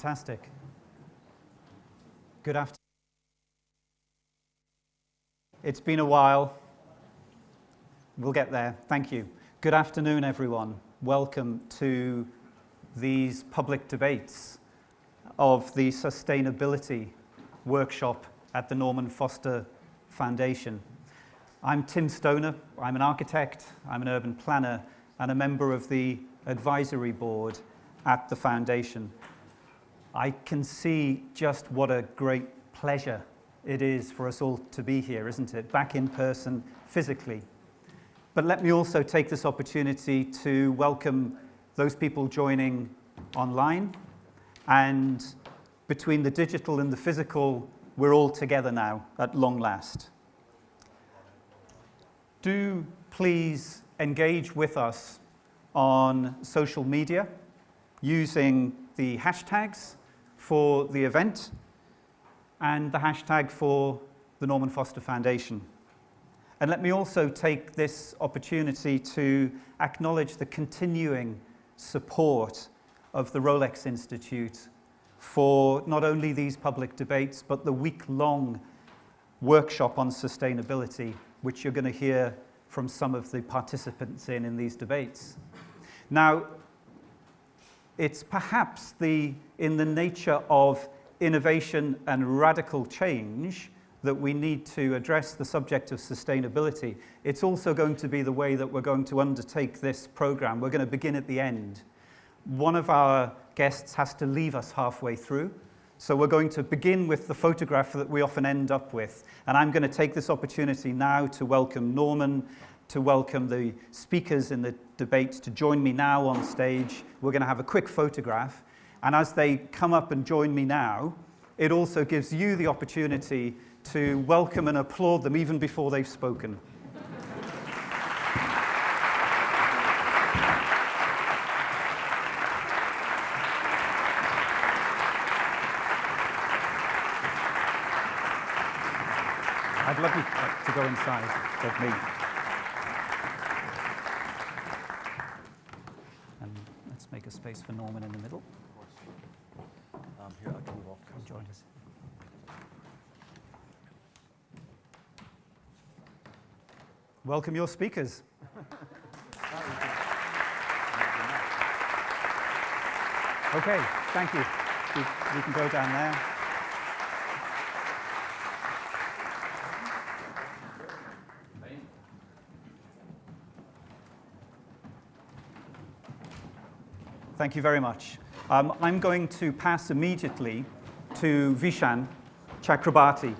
Fantastic. Good afternoon. It's been a while. We'll get there. Thank you. Good afternoon, everyone. Welcome to these public debates of the Sustainability Workshop at the Norman Foster Foundation. I'm Tim Stoner. I'm an architect, I'm an urban planner, and a member of the advisory board at the foundation. I can see just what a great pleasure it is for us all to be here, isn't it? Back in person, physically. But let me also take this opportunity to welcome those people joining online. And between the digital and the physical, we're all together now at long last. Do please engage with us on social media using the hashtags for the event and the hashtag for the Norman Foster Foundation. And let me also take this opportunity to acknowledge the continuing support of the Rolex Institute for not only these public debates, but the week-long workshop on sustainability, which you're going to hear from some of the participants in these debates. Now, it's perhaps in the nature of innovation and radical change that we need to address the subject of sustainability. It's also going to be the way that we're going to undertake this program. We're going to begin at the end. One of our guests has to leave us halfway through. So we're going to begin with the photograph that we often end up with. And I'm going to take this opportunity now to welcome Norman, to welcome the speakers in the debate to join me now on stage. We're going to have a quick photograph. And as they come up and join me now, it also gives you the opportunity to welcome and applaud them even before they've spoken. I'd love you to go inside with me. And let's make a space for Norman in the middle. Here, I can move off. Come join us. Welcome your speakers. Okay, thank you. We can go down there. Thank you very much. I'm going to pass immediately to Vishaan Chakrabarti.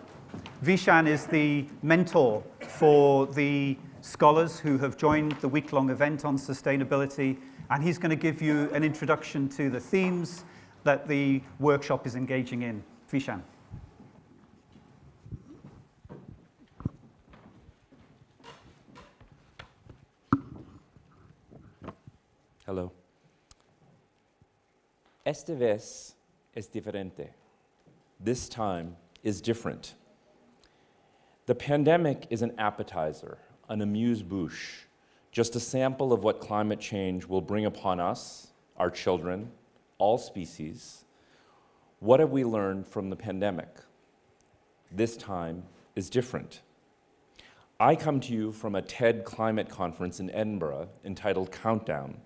Vishaan is the mentor for the scholars who have joined the week-long event on sustainability, and he's going to give you an introduction to the themes that the workshop is engaging in. Vishaan. Hello. Esta vez es diferente. This time is different. The pandemic is an appetizer, an amuse-bouche, just a sample of what climate change will bring upon us, our children, all species. What have we learned from the pandemic? This time is different. I come to you from a TED climate conference in Edinburgh entitled Countdown.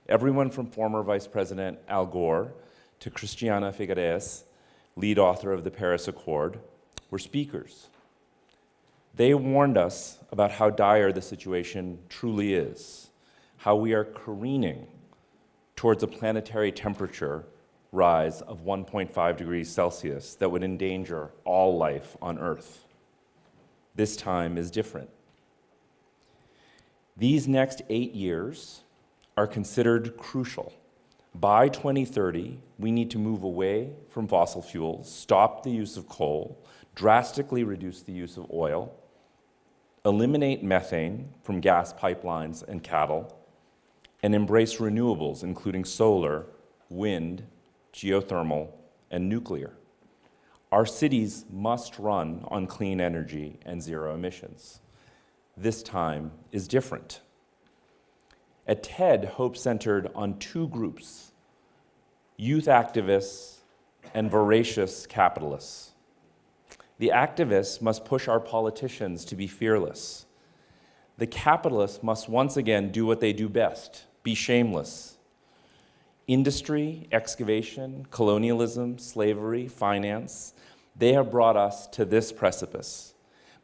Everyone from former Vice President Al Gore to Christiana Figueres, lead author of the Paris Accord, were speakers. They warned us about how dire the situation truly is, how we are careening towards a planetary temperature rise of 1.5 degrees Celsius that would endanger all life on Earth. This time is different. These next 8 years are considered crucial. By 2030, we need to move away from fossil fuels, stop the use of coal, drastically reduce the use of oil, eliminate methane from gas pipelines and cattle, and embrace renewables, including solar, wind, geothermal, and nuclear. Our cities must run on clean energy and zero emissions. This time is different. At TED, hope centered on two groups: youth activists and voracious capitalists. The activists must push our politicians to be fearless. The capitalists must once again do what they do best, be shameless. Industry, excavation, colonialism, slavery, finance, they have brought us to this precipice.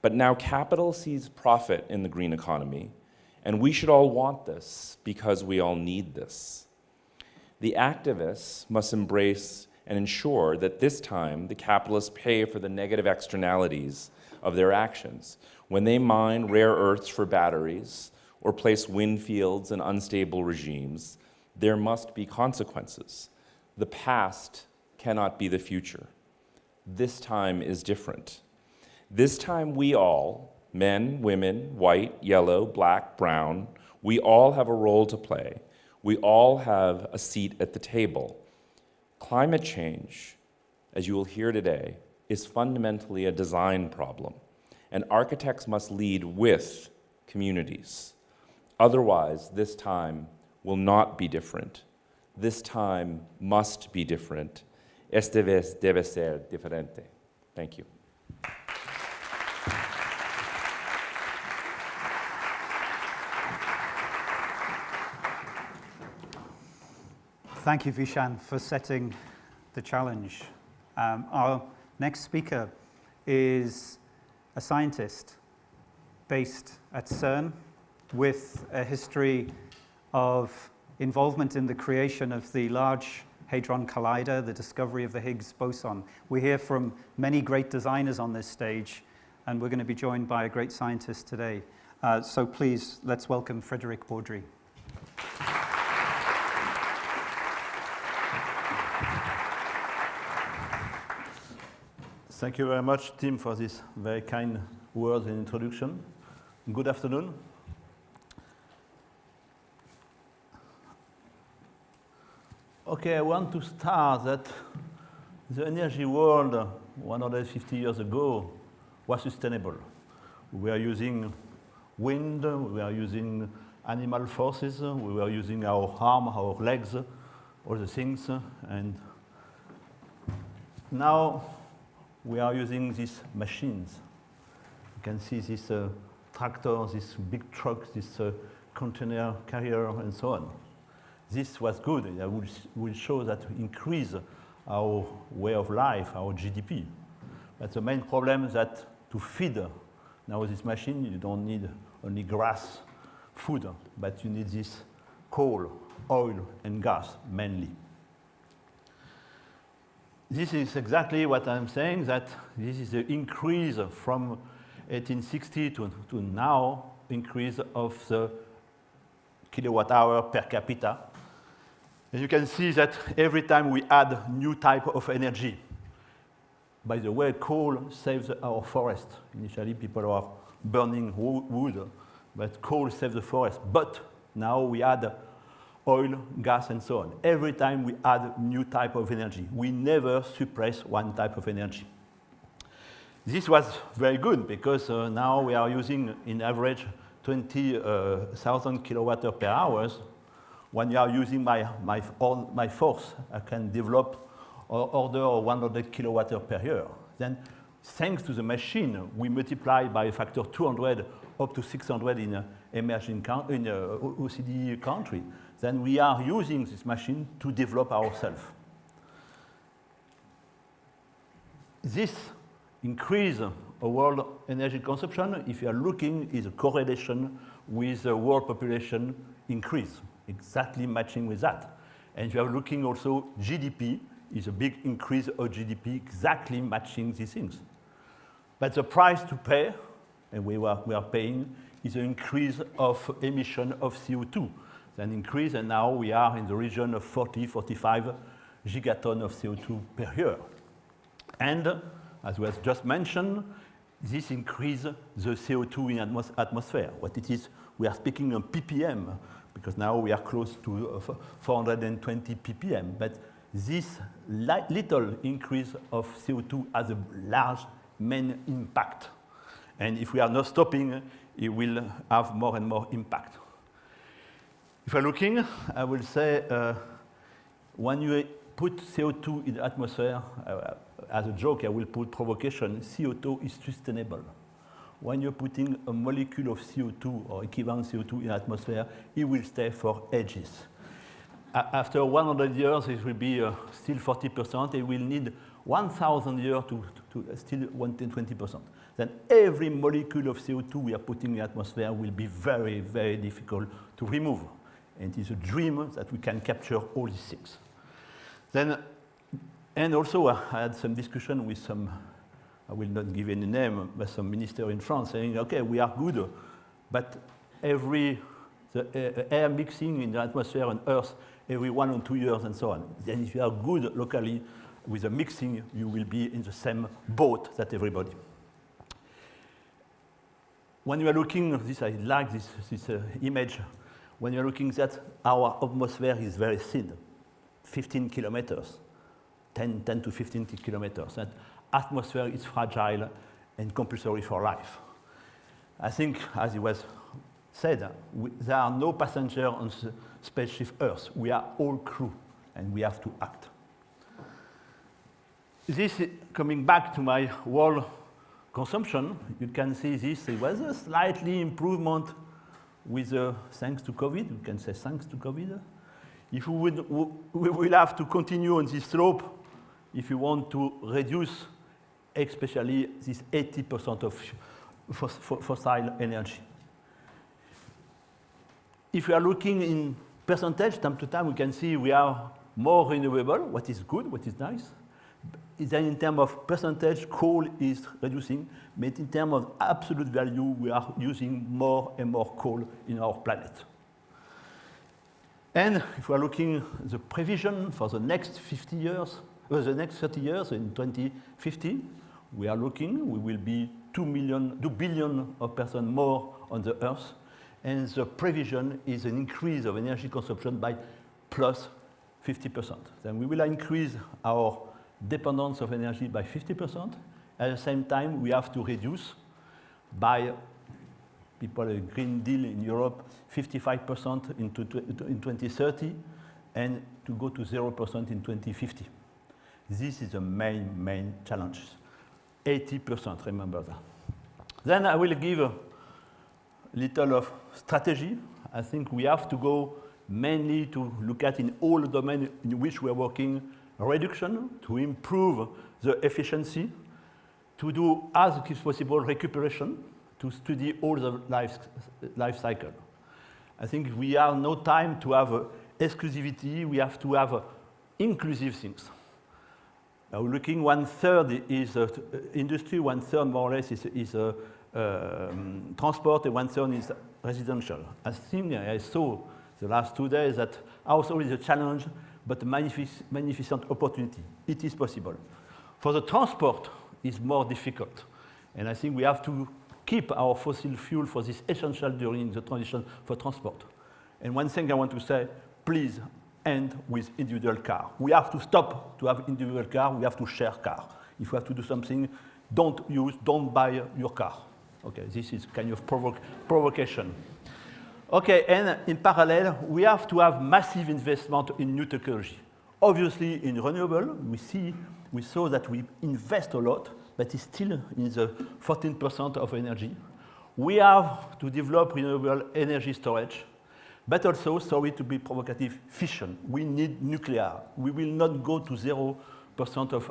But now capital sees profit in the green economy, and we should all want this because we all need this. The activists must embrace and ensure that this time the capitalists pay for the negative externalities of their actions. When they mine rare earths for batteries or place wind fields in unstable regimes, there must be consequences. The past cannot be the future. This time is different. This time we all, men, women, white, yellow, black, brown, we all have a role to play. We all have a seat at the table. Climate change, as you will hear today, is fundamentally a design problem, and architects must lead with communities. Otherwise, this time will not be different. This time must be different. Esta vez debe ser diferente. Thank you. Thank you, Vishaan, for setting the challenge. Our next speaker is a scientist based at CERN with a history of involvement in the creation of the Large Hadron Collider, the discovery of the Higgs boson. We hear from many great designers on this stage, and we're going to be joined by a great scientist today. So please, let's welcome Frédéric Baudry. Thank you very much, Tim, for this very kind words and introduction. Good afternoon. Okay, I want to start that the energy world 150 years ago was sustainable. We were using wind, we were using animal forces, we were using our arm, our legs, all the things, and now we are using these machines. You can see this tractor, this big truck, this container carrier, and so on. This was good. I will show that increase our way of life, our GDP. But the main problem is that to feed now this machine, you don't need only grass, food, but you need this coal, oil, and gas mainly. This is exactly what I'm saying, that this is the increase from 1860 to now, increase of the kilowatt hour per capita. And you can see that every time we add new type of energy. By the way, coal saves our forest. Initially, people are burning wood, but coal saves the forest. But now we add oil, gas, and so on. Every time we add new type of energy, we never suppress one type of energy. This was very good because now we are using, in average, 20,000 kilowatt per hour. When you are using my force, I can develop order of 100 kilowatt per year. Then, thanks to the machine, we multiply by a factor 200 up to 600 in emerging in OECD country. Then we are using this machine to develop ourselves. This increase of world energy consumption, if you are looking, is a correlation with the world population increase, exactly matching with that. And if you are looking also, GDP is a big increase of GDP, exactly matching these things. But the price to pay, and we are paying, is an increase of emission of CO2. An increase, and now we are in the region of 40, 45 gigaton of CO2 per year. And, as was just mentioned, this increases the CO2 in atmosphere. What it is, we are speaking on ppm, because now we are close to 420 ppm, but this little increase of CO2 has a large main impact. And if we are not stopping, it will have more and more impact. If I'm looking, I will say when you put CO2 in the atmosphere, as a joke, I will put provocation, CO2 is sustainable. When you're putting a molecule of CO2 or equivalent CO2 in the atmosphere, it will stay for ages. After 100 years, it will be still 40%. It will need 1,000 years to still 20%. Then every molecule of CO2 we are putting in the atmosphere will be very, very difficult to remove. And it is a dream that we can capture all these things. Then, and also I had some discussion with some, I will not give any name, but some minister in France saying, okay, we are good, but the air mixing in the atmosphere on Earth every 1 or 2 years and so on. Then if you are good locally with the mixing, you will be in the same boat that everybody. When you are looking, I like this image, when you're looking at our atmosphere is very thin, 15 kilometers, 10 to 15 kilometers. That atmosphere is fragile and compulsory for life. I think, as it was said, there are no passengers on the spaceship Earth. We are all crew, and we have to act. This, coming back to my world consumption, you can see this. It was a slightly improvement with thanks to COVID. You can say thanks to COVID. If we will have to continue on this slope if you want to reduce, especially this 80% of fossil energy. If we are looking in percentage, time to time, we can see we are more renewable, what is good, what is nice. Then in terms of percentage, coal is reducing, but in terms of absolute value, we are using more and more coal in our planet. And if we are looking at the prevision for the next 50 years, or the next 30 years, in 2050, we are looking, we will be 2 billion of persons more on the Earth, and the prevision is an increase of energy consumption by plus 50%. Then we will increase our dependence of energy by 50%. At the same time, we have to reduce by, people a Green Deal in Europe, 55% in 2030, and to go to 0% in 2050. This is the main challenge. 80%, remember that. Then I will give a little of strategy. I think we have to go mainly to look at in all the domains in which we are working, reduction, to improve the efficiency, to do as is possible recuperation, to study all the life cycle. I think we have no time to have exclusivity, we have to have inclusive things. Now looking, 1/3 is industry, 1/3 more or less is transport, and 1/3 is residential. I think I saw the last 2 days that also is a challenge, but a magnificent opportunity. It is possible. For the transport, it's more difficult. And I think we have to keep our fossil fuel for this essential during the transition for transport. And one thing I want to say, please end with individual car. We have to stop to have individual car, we have to share car. If we have to do something, don't buy your car. Okay, this is kind of provocation. Okay, and in parallel, we have to have massive investment in new technology. Obviously, in renewable, we saw that we invest a lot, but it's still in the 14% of energy. We have to develop renewable energy storage, but also, sorry to be provocative, fission. We need nuclear. We will not go to 0% of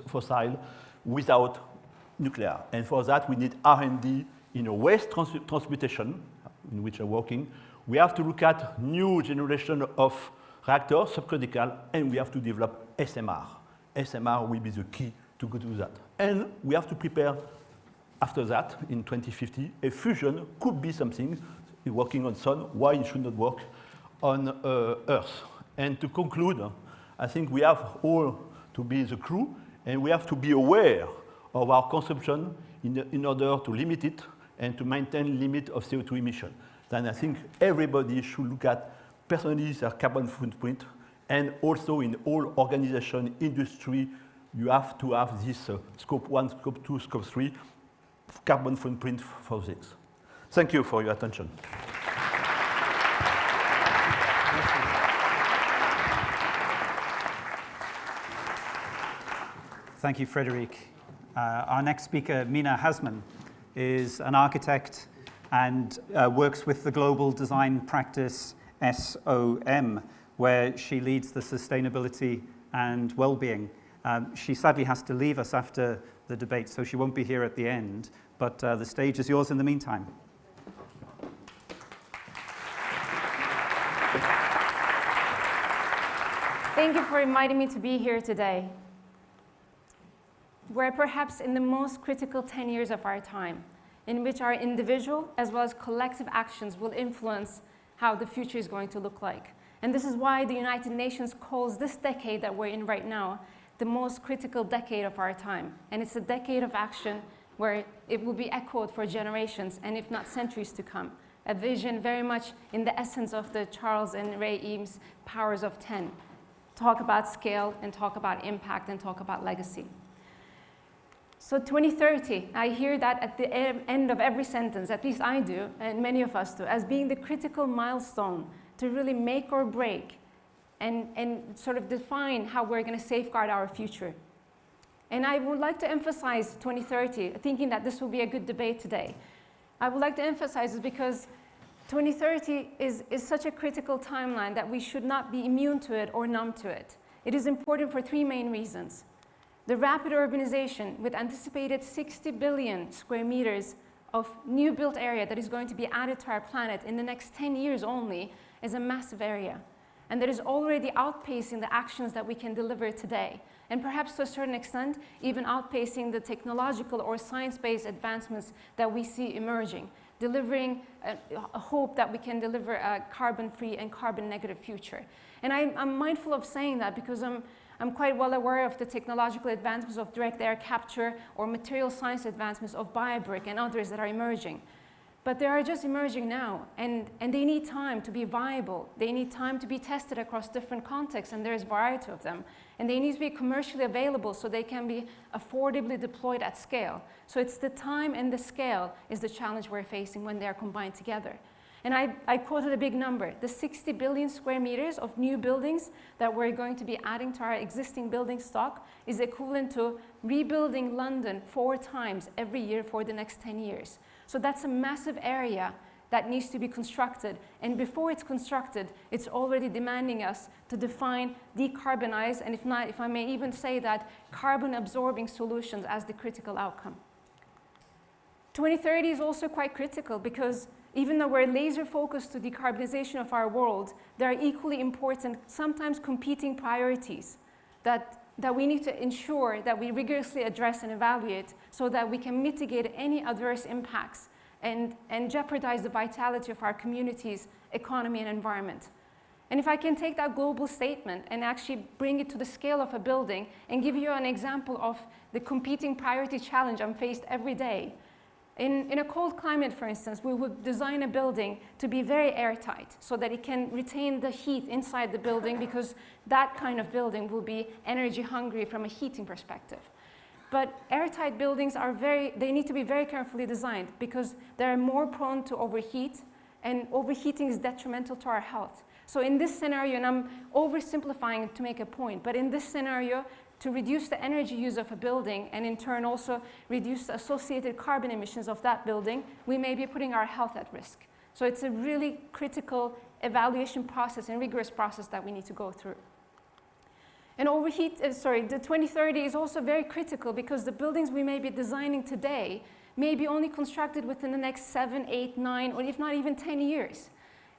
fossil without nuclear. And for that, we need R&D in a waste transmutation, in which we're working. We have to look at new generation of reactors, subcritical, and we have to develop SMR. SMR will be the key to go to that. And we have to prepare, after that, in 2050, a fusion could be something, working on sun, why it should not work on Earth. And to conclude, I think we have all to be the crew, and we have to be aware of our consumption in order to limit it and to maintain limit of CO2 emission. Then I think everybody should look at personally their carbon footprint, and also in all organization, industry, you have to have this scope 1, scope 2, scope 3 carbon footprint for this. Thank you for your attention. Thank you, Frederic. Our next speaker, Mina Hasman, is an architect and works with the global design practice SOM, where she leads the sustainability and well-being. She sadly has to leave us after the debate, so she won't be here at the end, but the stage is yours in the meantime. Thank you for inviting me to be here today. We're perhaps in the most critical 10 years of our time, in which our individual as well as collective actions will influence how the future is going to look like. And this is why the United Nations calls this decade that we're in right now the most critical decade of our time. And it's a decade of action where it will be echoed for generations and if not centuries to come. A vision very much in the essence of the Charles and Ray Eames powers of 10. Talk about scale and talk about impact and talk about legacy. So 2030, I hear that at the end of every sentence, at least I do, and many of us do, as being the critical milestone to really make or break and sort of define how we're going to safeguard our future. And I would like to emphasize 2030, thinking that this will be a good debate today. I would like to emphasize this because 2030 is such a critical timeline that we should not be immune to it or numb to it. It is important for three main reasons. The rapid urbanization, with anticipated 60 billion square meters of new built area that is going to be added to our planet in the next 10 years only, is a massive area. And that is already outpacing the actions that we can deliver today. And perhaps to a certain extent, even outpacing the technological or science-based advancements that we see emerging, delivering a hope that we can deliver a carbon-free and carbon-negative future. And I'm mindful of saying that because I'm quite well aware of the technological advancements of direct air capture or material science advancements of biobrick and others that are emerging. But they are just emerging now, and they need time to be viable. They need time to be tested across different contexts, and there's a variety of them. And they need to be commercially available so they can be affordably deployed at scale. So it's the time and the scale is the challenge we're facing when they are combined together. And I quoted a big number. The 60 billion square meters of new buildings that we're going to be adding to our existing building stock is equivalent to rebuilding London 4 times every year for the next 10 years. So that's a massive area that needs to be constructed. And before it's constructed, it's already demanding us to define decarbonize, and if I may even say that, carbon-absorbing solutions as the critical outcome. 2030 is also quite critical because even though we're laser-focused to decarbonization of our world, there are equally important, sometimes competing priorities that we need to ensure that we rigorously address and evaluate so that we can mitigate any adverse impacts and jeopardize the vitality of our communities, economy, and environment. And if I can take that global statement and actually bring it to the scale of a building and give you an example of the competing priority challenge I'm faced every day. In a cold climate, for instance, we would design a building to be very airtight so that it can retain the heat inside the building because that kind of building will be energy hungry from a heating perspective. But airtight buildings they need to be very carefully designed because they're more prone to overheat, and overheating is detrimental to our health. So in this scenario, and I'm oversimplifying to make a point, but in this scenario, to reduce the energy use of a building and in turn also reduce the associated carbon emissions of that building, we may be putting our health at risk. So it's a really critical evaluation process and rigorous process that we need to go through. And the 2030 is also very critical because the buildings we may be designing today may be only constructed within the next 7, 8, 9, or if not even 10 years.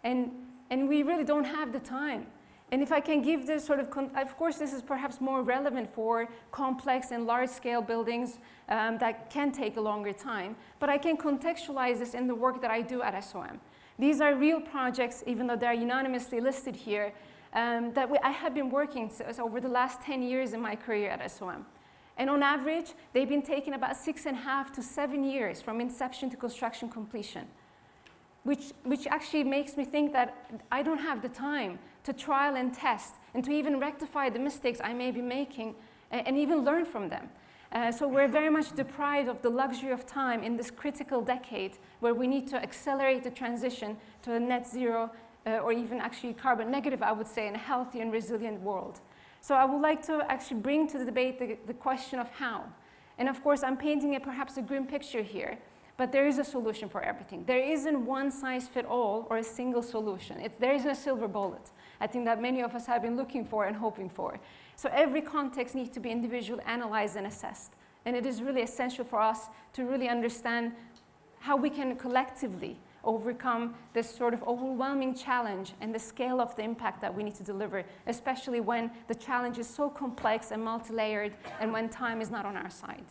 And we really don't have the time. And if I can give this sort of course this is perhaps more relevant for complex and large-scale buildings that can take a longer time, but I can contextualize this in the work that I do at SOM. These are real projects, even though they're unanimously listed here, I have been working over the last 10 years in my career at SOM. And on average, they've been taking about 6.5 to 7 years from inception to construction completion, which actually makes me think that I don't have the time to trial and test and to even rectify the mistakes I may be making and even learn from them. So we're very much deprived of the luxury of time in this critical decade where we need to accelerate the transition to a net zero or even actually carbon negative, I would say, in a healthy and resilient world. So I would like to actually bring to the debate the question of how. And of course, I'm painting perhaps a grim picture here, but there is a solution for everything. There isn't one size fit all or a single solution. There isn't a silver bullet. I think that many of us have been looking for and hoping for. So every context needs to be individually analyzed and assessed. And it is really essential for us to really understand how we can collectively overcome this sort of overwhelming challenge and the scale of the impact that we need to deliver, especially when the challenge is so complex and multi-layered and when time is not on our side.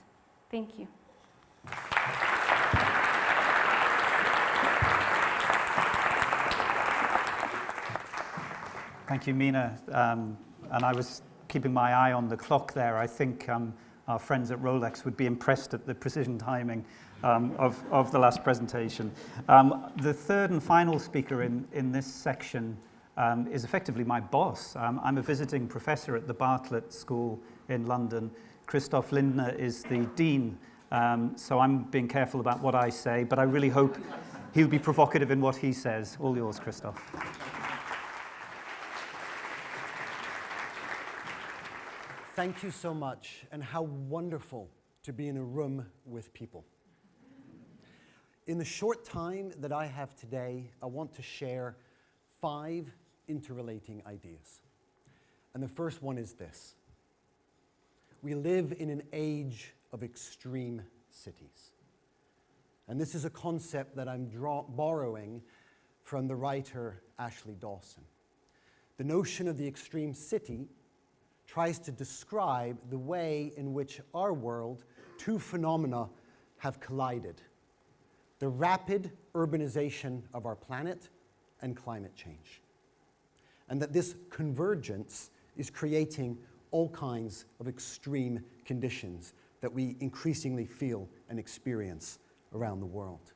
Thank you. Thank you, Mina. And I was keeping my eye on the clock there. I think our friends at Rolex would be impressed at the precision timing of the last presentation. The third and final speaker in this section is effectively my boss. I'm a visiting professor at the Bartlett School in London. Christoph Lindner is the dean, so I'm being careful about what I say, but I really hope he'll be provocative in what he says. All yours, Christoph. Thank you so much, and how wonderful to be in a room with people. In the short time that I have today, I want to share 5 interrelating ideas. And the first one is this. We live in an age of extreme cities. And this is a concept that I'm borrowing from the writer Ashley Dawson. The notion of the extreme city tries to describe the way in which our world, 2 phenomena have collided: the rapid urbanization of our planet and climate change. And that this convergence is creating all kinds of extreme conditions that we increasingly feel and experience around the world.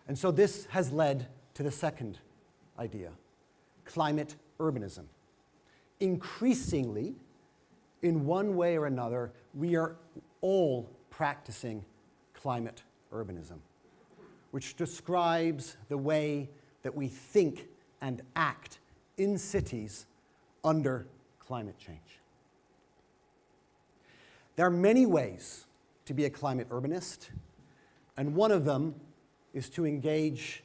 And so this has led to the second idea, climate urbanism. Increasingly, in one way or another, we are all practicing climate urbanism, which describes the way that we think and act in cities under climate change. There are many ways to be a climate urbanist, and one of them is to engage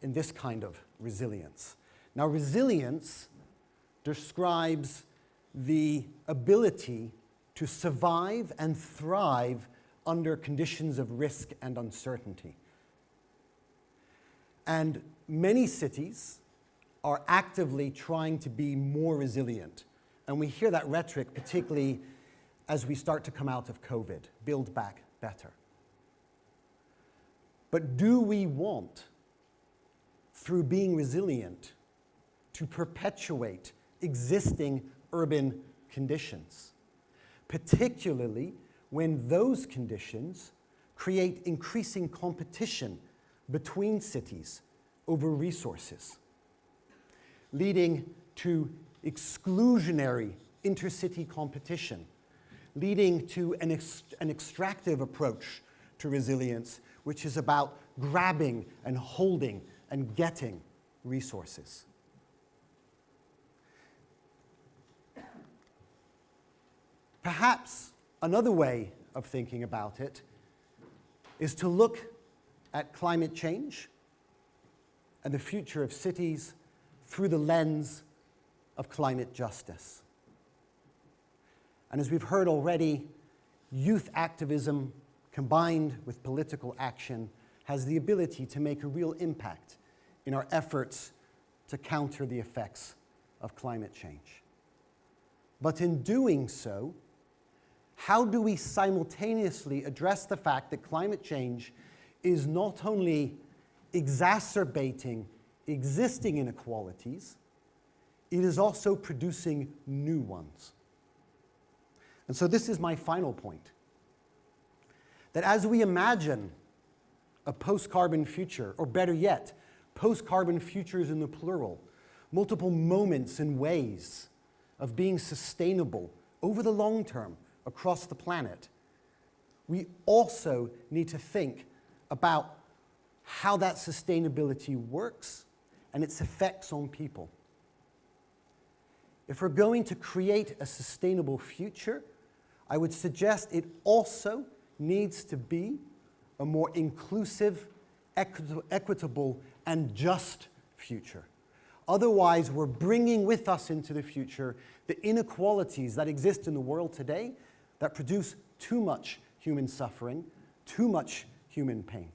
in this kind of resilience. Now, resilience describes the ability to survive and thrive under conditions of risk and uncertainty. And many cities are actively trying to be more resilient. And we hear that rhetoric, particularly as we start to come out of COVID, build back better. But do we want, through being resilient, to perpetuate existing urban conditions, particularly when those conditions create increasing competition between cities over resources, leading to exclusionary intercity competition, leading to an extractive approach to resilience, which is about grabbing and holding and getting resources. Perhaps another way of thinking about it is to look at climate change and the future of cities through the lens of climate justice. And as we've heard already, youth activism combined with political action has the ability to make a real impact in our efforts to counter the effects of climate change. But in doing so, how do we simultaneously address the fact that climate change is not only exacerbating existing inequalities, it is also producing new ones? And so this is my final point, that as we imagine a post-carbon future, or better yet, post-carbon futures in the plural, multiple moments and ways of being sustainable over the long term across the planet, we also need to think about how that sustainability works and its effects on people. if we're going to create a sustainable future, I would suggest it also needs to be a more inclusive, equitable, and just future. Otherwise, we're bringing with us into the future the inequalities that exist in the world today that produce too much human suffering, too much human pain.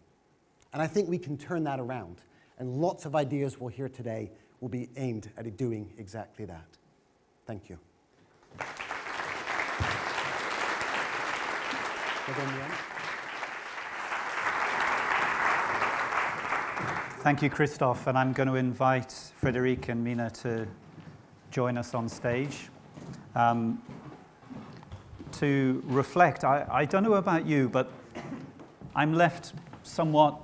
And I think we can turn that around. And lots of ideas we'll hear today will be aimed at doing exactly that. Thank you. Thank you, Christoph, and I'm going to invite Frédéric and Mina to join us on stage to reflect. I don't know about you, but I'm left somewhat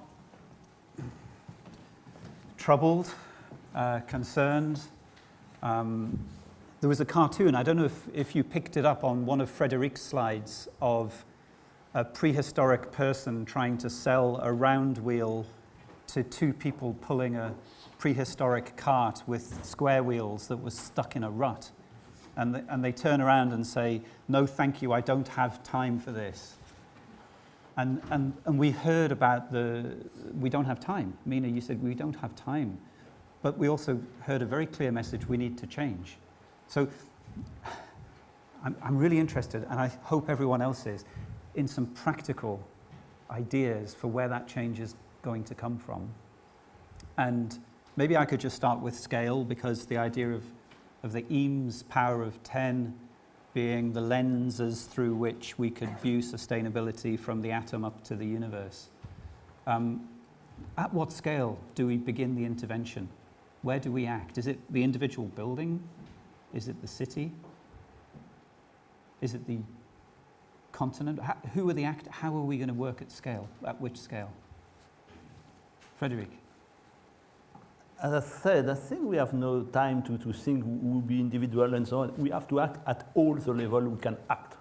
troubled, concerned. There was a cartoon, I don't know if you picked it up on one of Frédéric's slides, of a prehistoric person trying to sell a round wheel to two people pulling a prehistoric cart with square wheels that was stuck in a rut. And they turn around and say, "No, thank you, I don't have time for this." And we heard about we don't have time. Mina, you said we don't have time. But we also heard a very clear message: we need to change. So I'm really interested, and I hope everyone else is, in some practical ideas for where that change is going to come from. And maybe I could just start with scale, because the idea of the Eames power of 10 being the lenses through which we could view sustainability from the atom up to the universe. At what scale do we begin the intervention? Where do we act? Is it the individual building? Is it the city? Is it the continent? Who are the actors? How are we going to work at scale? At which scale? Frédéric. As I said, I think we have no time to think who will be individual and so on. We have to act at all the level we can act.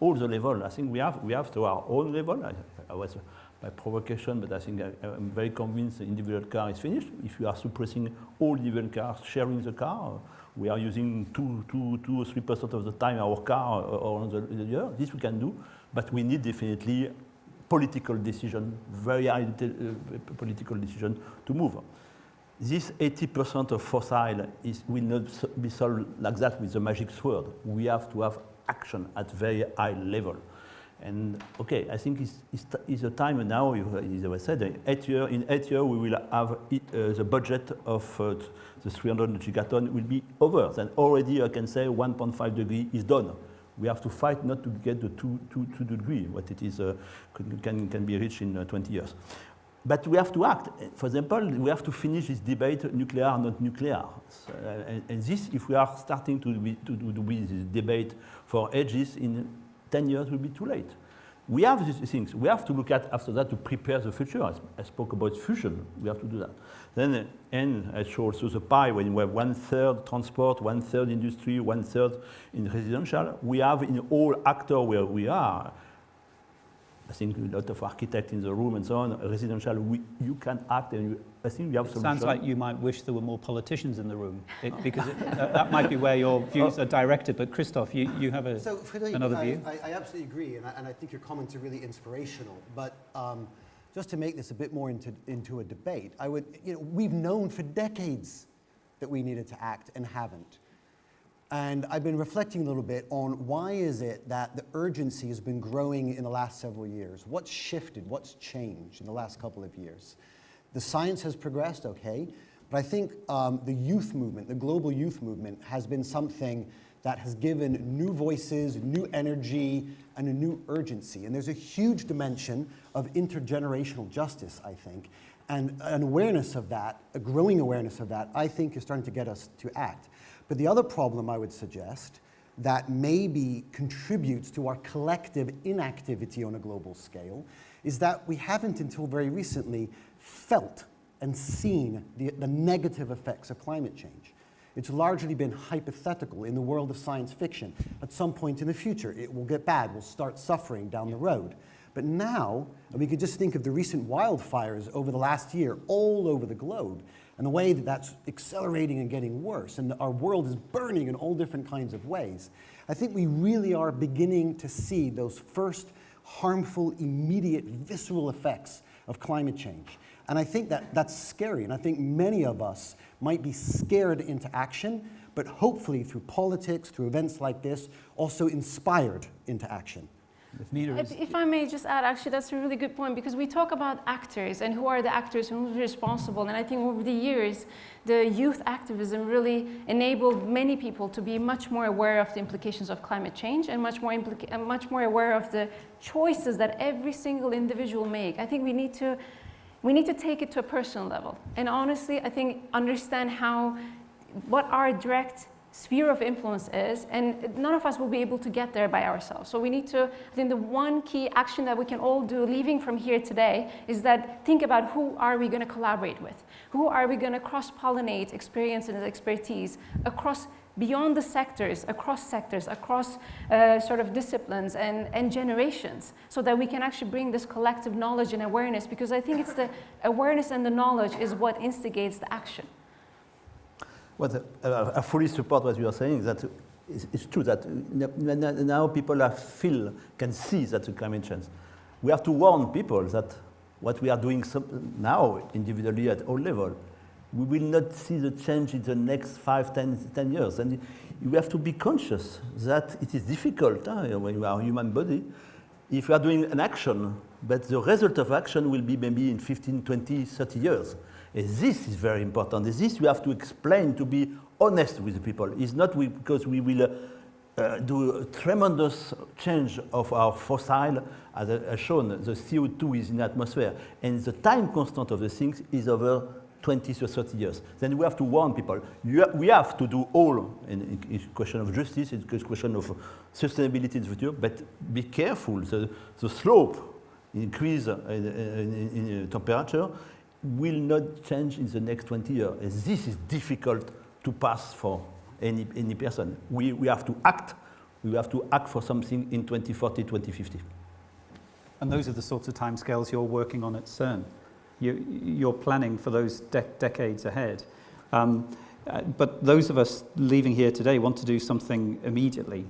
All the level. I think we have to our own level. I was by provocation, but I think I'm very convinced the individual car is finished. If you are suppressing all individual cars, sharing the car, we are using 2 or 3% of the time our car around the year. This we can do, but we need definitely political decision, very high political decision to move. This 80% of fossil will not be solved like that with the magic sword. We have to have action at very high level. And okay, I think it's a time now, as I said, in 8 years we will have the budget of the 300 gigaton will be over. Then already I can say 1.5 degree is done. We have to fight not to get the 2 degree, what it is can be reached in 20 years. But we have to act. For example, we have to finish this debate, nuclear, not nuclear. And this, if we are starting to do this debate for ages, in 10 years will be too late. We have these things. We have to look at after that to prepare the future. I spoke about fusion. We have to do that. Then, and I show also the pie when we have 1/3 transport, 1/3 industry, 1/3 in residential. We have in all actors where we are. I think a lot of architects in the room and so on. Residential, you can act, and I think we have some. Sounds like you might wish there were more politicians in the room, because that might be where your views are directed. But Christoph, you have another view. I absolutely agree, and I think your comments are really inspirational. But just to make this a bit more into a debate, we've known for decades that we needed to act and haven't. And I've been reflecting a little bit on why is it that the urgency has been growing in the last several years? What's shifted? What's changed in the last couple of years? The science has progressed, okay, but I think the youth movement, the global youth movement, has been something that has given new voices, new energy, and a new urgency. And there's a huge dimension of intergenerational justice, I think. And an awareness of that, a growing awareness of that, I think is starting to get us to act. But the other problem I would suggest that maybe contributes to our collective inactivity on a global scale is that we haven't until very recently felt and seen the negative effects of climate change. It's largely been hypothetical in the world of science fiction. At some point in the future, it will get bad, we'll start suffering down the road. But now, and we could just think of the recent wildfires over the last year all over the globe, and the way that that's accelerating and getting worse, and our world is burning in all different kinds of ways, I think we really are beginning to see those first harmful, immediate, visceral effects of climate change. And I think that that's scary, and I think many of us might be scared into action, but hopefully through politics, through events like this, also inspired into action. If I may just add, actually, that's a really good point, because we talk about actors and who are the actors and who's responsible. And I think over the years, the youth activism really enabled many people to be much more aware of the implications of climate change and much more aware of the choices that every single individual make. I think we need to take it to a personal level. And honestly, I think understand what our direct sphere of influence is, and none of us will be able to get there by ourselves. So we need to, I think the one key action that we can all do leaving from here today is that think about who are we going to collaborate with? Who are we going to cross-pollinate experience and expertise across, beyond the sectors, across sort of disciplines and generations, so that we can actually bring this collective knowledge and awareness, because I think it's the awareness and the knowledge is what instigates the action. Well, I fully support what you are saying. That it's true that now people can see that the climate change. We have to warn people that what we are doing now, individually at all levels, we will not see the change in the next 5, 10 years. And we have to be conscious that it is difficult when you are a human body. If you are doing an action, but the result of action will be maybe in 15, 20, 30 years. And this is very important. This you have to explain, to be honest with the people. It's not because we will do a tremendous change of our fossil, as shown, the CO2 is in the atmosphere, and the time constant of the things is over 20 to 30 years. Then we have to warn people. We have to do all, and it's a question of justice, it's a question of sustainability in the future, but be careful. The slope increase in temperature will not change in the next 20 years. And this is difficult to pass for any person. We have to act. We have to act for something in 2040, 2050. And those are the sorts of timescales you're working on at CERN. You're planning for those decades ahead. But those of us leaving here today want to do something immediately.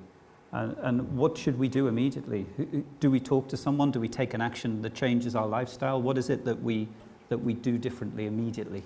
And what should we do immediately? Do we talk to someone? Do we take an action that changes our lifestyle? What is it that we do differently immediately?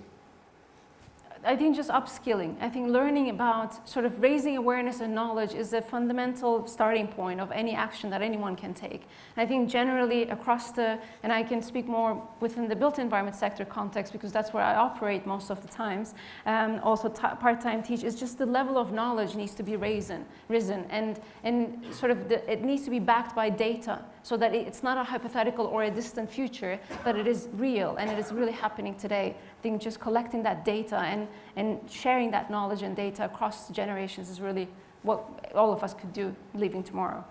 I think just upskilling. I think learning about sort of raising awareness and knowledge is a fundamental starting point of any action that anyone can take. And I think generally across and I can speak more within the built environment sector context because that's where I operate most of the times, also part-time teach, is just the level of knowledge needs to be risen and sort of it needs to be backed by data so that it's not a hypothetical or a distant future, but it is real and it is really happening today. I think just collecting that data and sharing that knowledge and data across generations is really what all of us could do leaving tomorrow.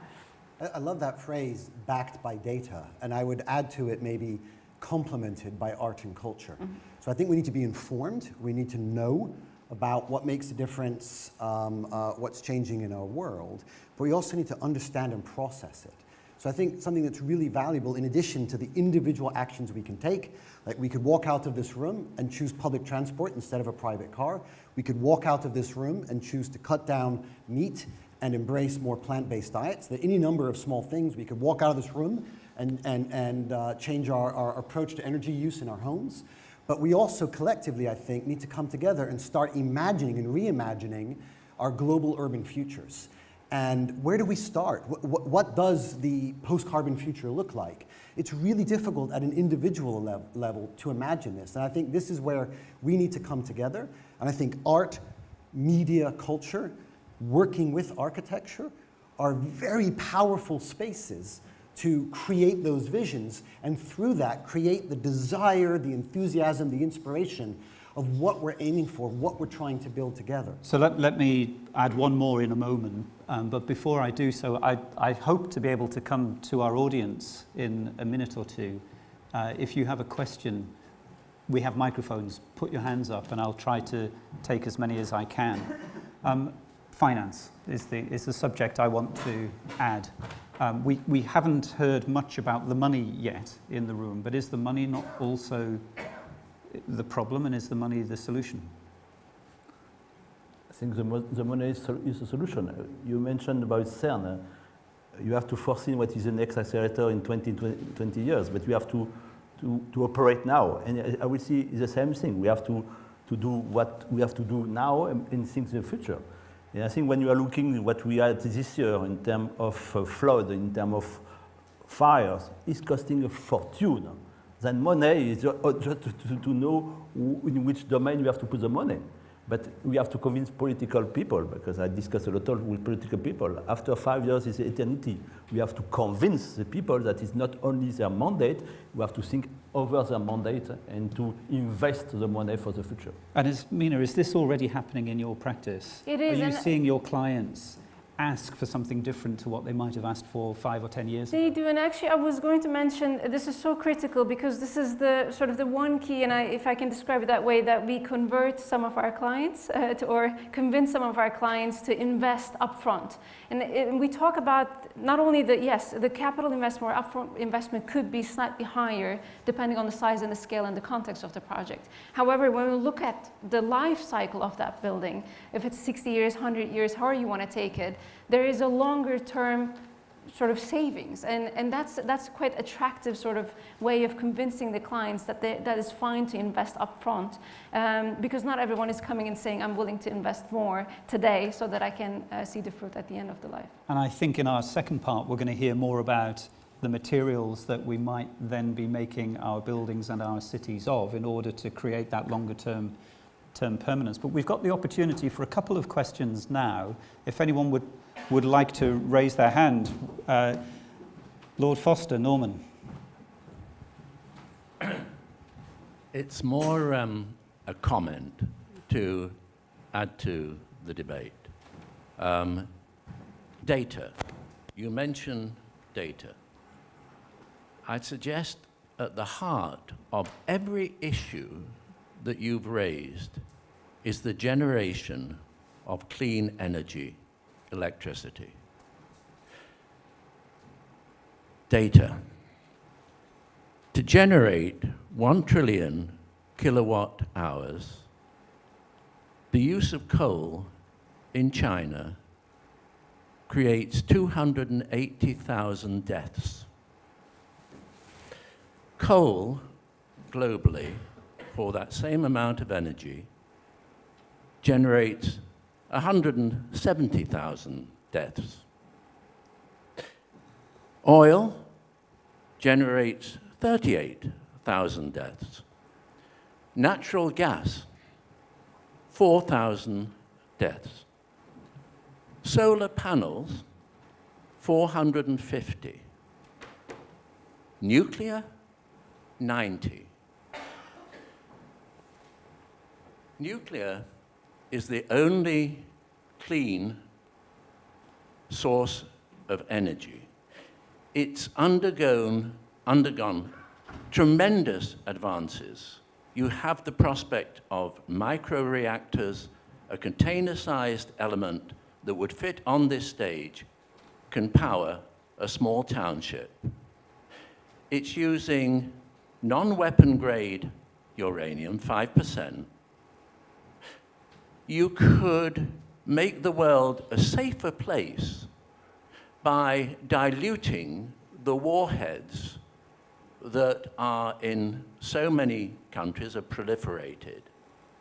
I love that phrase, backed by data, and I would add to it maybe complemented by art and culture. Mm-hmm. So I think we need to be informed, we need to know about what makes a difference, what's changing in our world, but we also need to understand and process it. So I think something that's really valuable, in addition to the individual actions we can take, like we could walk out of this room and choose public transport instead of a private car. We could walk out of this room and choose to cut down meat and embrace more plant-based diets. There are any number of small things. We could walk out of this room and change our approach to energy use in our homes. But we also collectively, I think, need to come together and start imagining and reimagining our global urban futures. And where do we start? What does the post-carbon future look like? It's really difficult at an individual level to imagine this. And I think this is where we need to come together. And I think art, media, culture, working with architecture are very powerful spaces to create those visions. And through that, create the desire, the enthusiasm, the inspiration of what we're aiming for, what we're trying to build together. So let me add one more in a moment, but before I do so, I hope to be able to come to our audience in a minute or two. If you have a question, we have microphones, put your hands up and I'll try to take as many as I can. Finance is the subject I want to add. We haven't heard much about the money yet in the room, but is the money not also the problem, and is the money the solution? I think the money is the solution. You mentioned about CERN. You have to foresee what is the next accelerator in 20 years, but we have to operate now. And I will see the same thing. We have to do what we have to do now and think the future. And I think when you are looking at what we had this year in terms of flood, in terms of fires, it's costing a fortune. Then money is just to know in which domain you have to put the money. But we have to convince political people, because I discuss a lot with political people. After 5 years is eternity. We have to convince the people that it's not only their mandate, we have to think over their mandate and to invest the money for the future. And Mina, is this already happening in your practice? It is. Are you seeing your clients ask for something different to what they might have asked for 5 or 10 years ago? They do, and actually I was going to mention, this is so critical because this is the sort of the one key, and if I can describe it that way, that we convert some of our clients or convince some of our clients to invest upfront. And we talk about not only the capital investment or upfront investment could be slightly higher depending on the size and the scale and the context of the project. However, when we look at the life cycle of that building, if it's 60 years, 100 years, however you want to take it, there is a longer term sort of savings, and that's quite attractive sort of way of convincing the clients that that is fine to invest upfront, because not everyone is coming and saying I'm willing to invest more today so that I can see the fruit at the end of the life. And I think in our second part we're going to hear more about the materials that we might then be making our buildings and our cities of in order to create that longer term permanence. But we've got the opportunity for a couple of questions now. If anyone would like to raise their hand. Lord Foster, Norman. It's more a comment to add to the debate. Data. You mentioned data. I'd suggest at the heart of every issue that you've raised is the generation of clean energy, electricity. Data. To generate 1 trillion kilowatt hours, the use of coal in China creates 280,000 deaths. Coal, globally, for that same amount of energy, generates 170,000 deaths. Oil generates 38,000 deaths. Natural gas, 4,000 deaths. Solar panels, 450. Nuclear, 90. Nuclear is the only clean source of energy. It's undergone tremendous advances. You have the prospect of microreactors, a container-sized element that would fit on this stage, can power a small township. It's using non-weapon grade uranium, 5%. You could make the world a safer place by diluting the warheads that are in so many countries, are proliferated.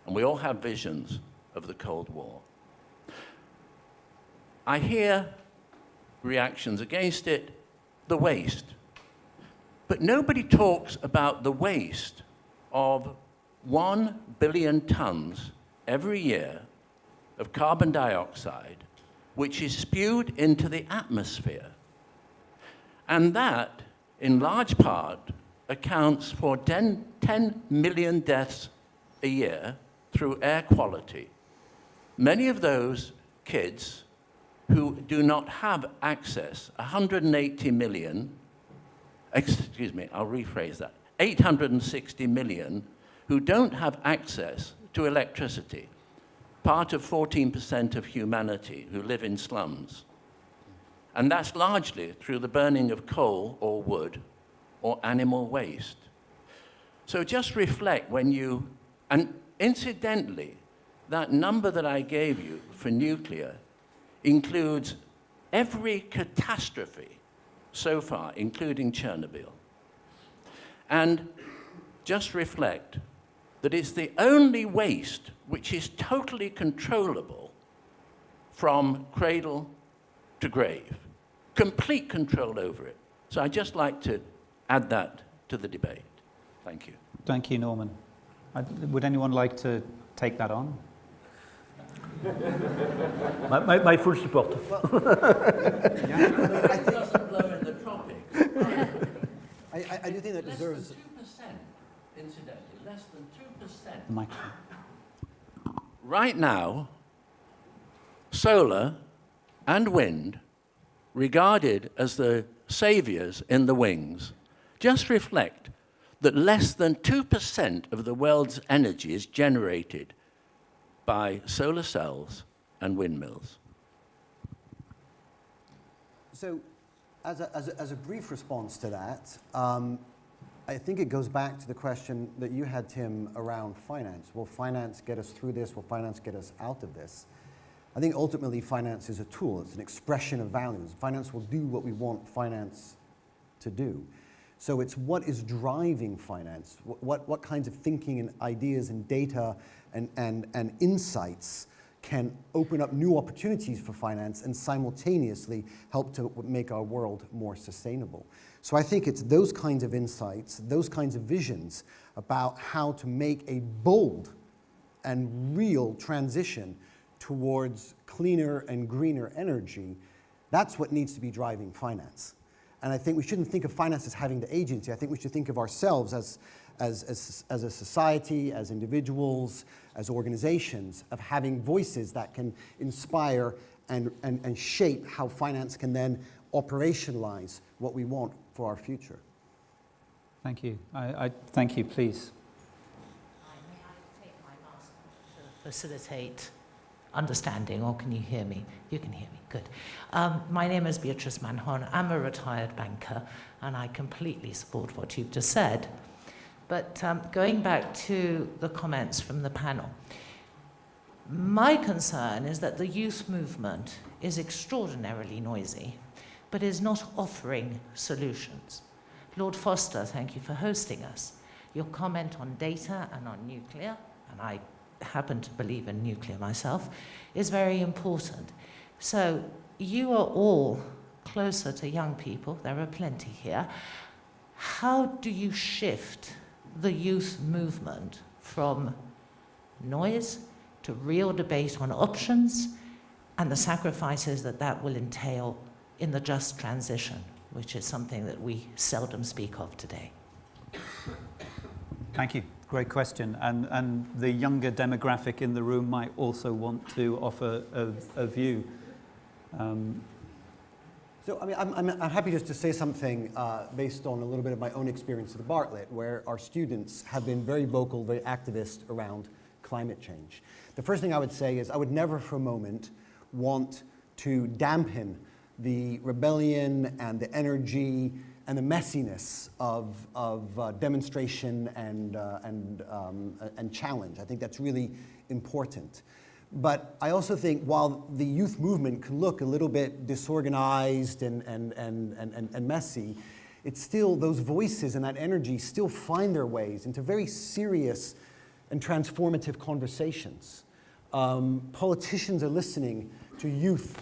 And we all have visions of the Cold War. I hear reactions against it, the waste. But nobody talks about the waste of 1 billion tons every year of carbon dioxide, which is spewed into the atmosphere. And that, in large part, accounts for 10 million deaths a year through air quality. Many of those kids who do not have access, 180 million, excuse me, I'll rephrase that, 860 million who don't have access to electricity, part of 14% of humanity who live in slums. And that's largely through the burning of coal or wood or animal waste. So just reflect when you, and incidentally, that number that I gave you for nuclear includes every catastrophe so far, including Chernobyl. And just reflect that it's the only waste which is totally controllable from cradle to grave. Complete control over it. So I'd just like to add that to the debate. Thank you. Thank you, Norman. Would anyone like to take that on? My full support. It doesn't blow in the tropics. I do think that deserves... Less than 2%, incidentally, less than 2%. Microphone. Right now, solar and wind, regarded as the saviors in the wings, just reflect that less than 2% of the world's energy is generated by solar cells and windmills. So, as a brief response to that, I think it goes back to the question that you had, Tim, around finance. Will finance get us through this? Will finance get us out of this? I think ultimately finance is a tool. It's an expression of values. Finance will do what we want finance to do. So it's what is driving finance, what kinds of thinking and ideas and data and insights can open up new opportunities for finance and simultaneously help to make our world more sustainable. So I think it's those kinds of insights, those kinds of visions about how to make a bold and real transition towards cleaner and greener energy. That's what needs to be driving finance. And I think we shouldn't think of finance as having the agency. I think we should think of ourselves as a society, as individuals, as organizations, of having voices that can inspire and shape how finance can then operationalize what we want for our future. Thank you. I thank you, please. May I take my mask off to facilitate understanding, or can you hear me? You can hear me, good. My name is Beatrice Manhon. I'm a retired banker, and I completely support what you've just said. But going back to the comments from the panel, my concern is that the youth movement is extraordinarily noisy, but is not offering solutions. Lord Foster, thank you for hosting us. Your comment on data and on nuclear, and I happen to believe in nuclear myself, is very important. So you are all closer to young people, there are plenty here. How do you shift the youth movement from noise to real debate on options and the sacrifices that that will entail in the just transition, which is something that we seldom speak of today? Thank you. Great question. And the younger demographic in the room might also want to offer a view. So, I mean, I'm happy just to say something based on a little bit of my own experience at the Bartlett, where our students have been very vocal, very activist around climate change. The first thing I would say is I would never for a moment want to dampen the rebellion and the energy and the messiness of demonstration and challenge. I think that's really important. But I also think while the youth movement can look a little bit disorganized and messy, it's still, those voices and that energy still find their ways into very serious and transformative conversations. Politicians are listening to youth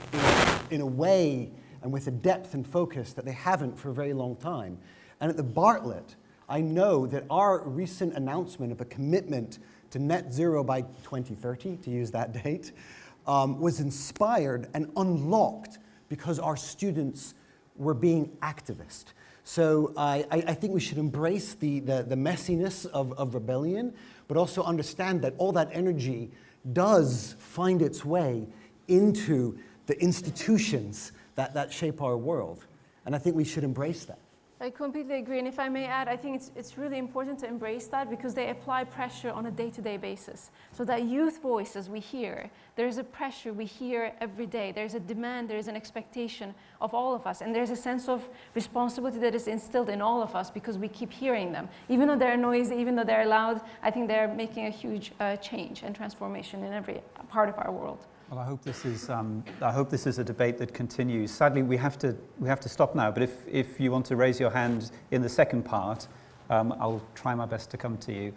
in a way and with a depth and focus that they haven't for a very long time. And at the Bartlett, I know that our recent announcement of a commitment to net zero by 2030, to use that date, was inspired and unlocked because our students were being activist. So I think we should embrace the messiness of rebellion, but also understand that all that energy does find its way into the institutions that shape our world. And I think we should embrace that. I completely agree, and if I may add, I think it's really important to embrace that because they apply pressure on a day-to-day basis. So that youth voices we hear, there's a pressure we hear every day. There's a demand, there's an expectation of all of us, and there's a sense of responsibility that is instilled in all of us because we keep hearing them. Even though they're noisy, even though they're loud, I think they're making a huge change and transformation in every part of our world. Well, I hope this is a debate that continues. Sadly, we have to stop now. But if you want to raise your hand in the second part, I'll try my best to come to you.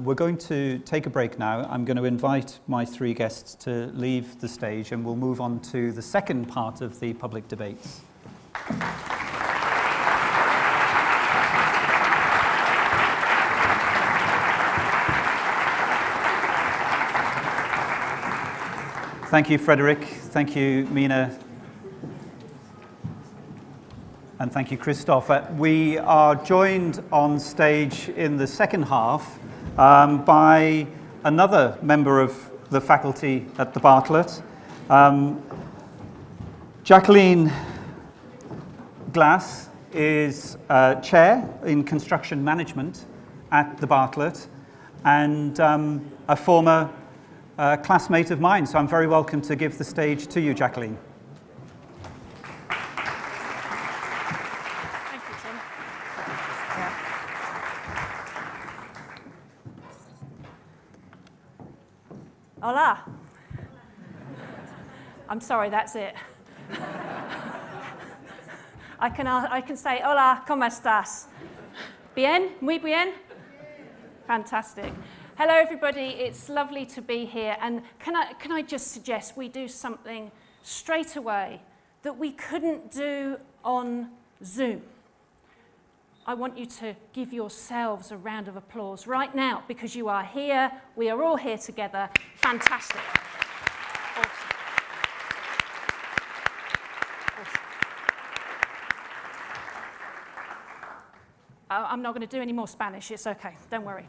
We're going to take a break now. I'm going to invite my three guests to leave the stage, and we'll move on to the second part of the public debates. Thank you, Frederick. Thank you, Mina. And thank you, Christoph. We are joined on stage in the second half by another member of the faculty at the Bartlett, Jacqueline Glass is chair in construction management at the Bartlett and a former classmate of mine, so I'm very welcome to give the stage to you, Jacqueline. Thank you, Tim. Hola. I'm sorry, that's it. I can say, hola, ¿cómo estás? Bien? Muy bien? Fantastic. Hello, everybody. It's lovely to be here. And can I just suggest we do something straight away that we couldn't do on Zoom? I want you to give yourselves a round of applause right now because you are here. We are all here together. Fantastic. Awesome. I'm not going to do any more Spanish. It's okay. Don't worry.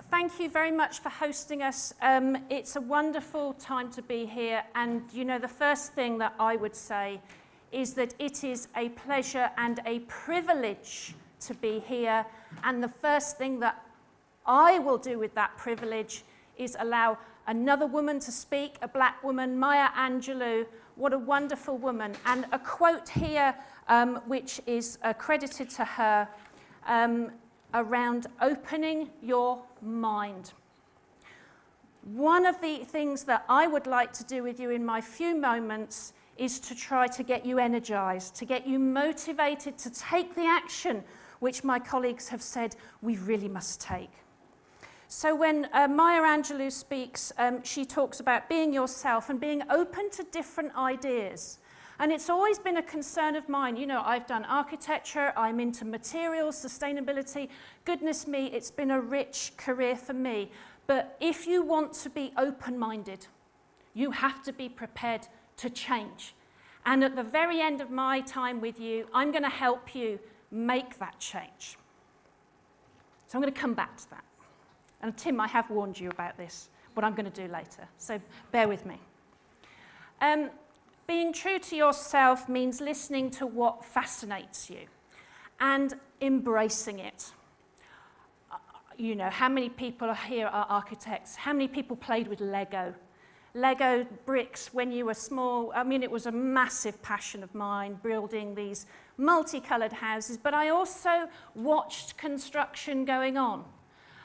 Thank you very much for hosting us. It's a wonderful time to be here. And, you know, the first thing that I would say is that it is a pleasure and a privilege to be here. And the first thing that I will do with that privilege is allow another woman to speak, a black woman, Maya Angelou. What a wonderful woman. And a quote here, which is credited to her, around opening your mind. One of the things that I would like to do with you in my few moments is to try to get you energized, to get you motivated to take the action which my colleagues have said we really must take. So when Maya Angelou speaks, she talks about being yourself and being open to different ideas. And it's always been a concern of mine. You know, I've done architecture, I'm into materials, sustainability. Goodness me, it's been a rich career for me. But if you want to be open-minded, you have to be prepared to change. And at the very end of my time with you, I'm going to help you make that change. So I'm going to come back to that. And Tim, I have warned you about this, what I'm going to do later. So bear with me. Being true to yourself means listening to what fascinates you and embracing it. You know, how many people here are architects? How many people played with Lego? Lego bricks when you were small. I mean, it was a massive passion of mine, building these multicolored houses, but I also watched construction going on.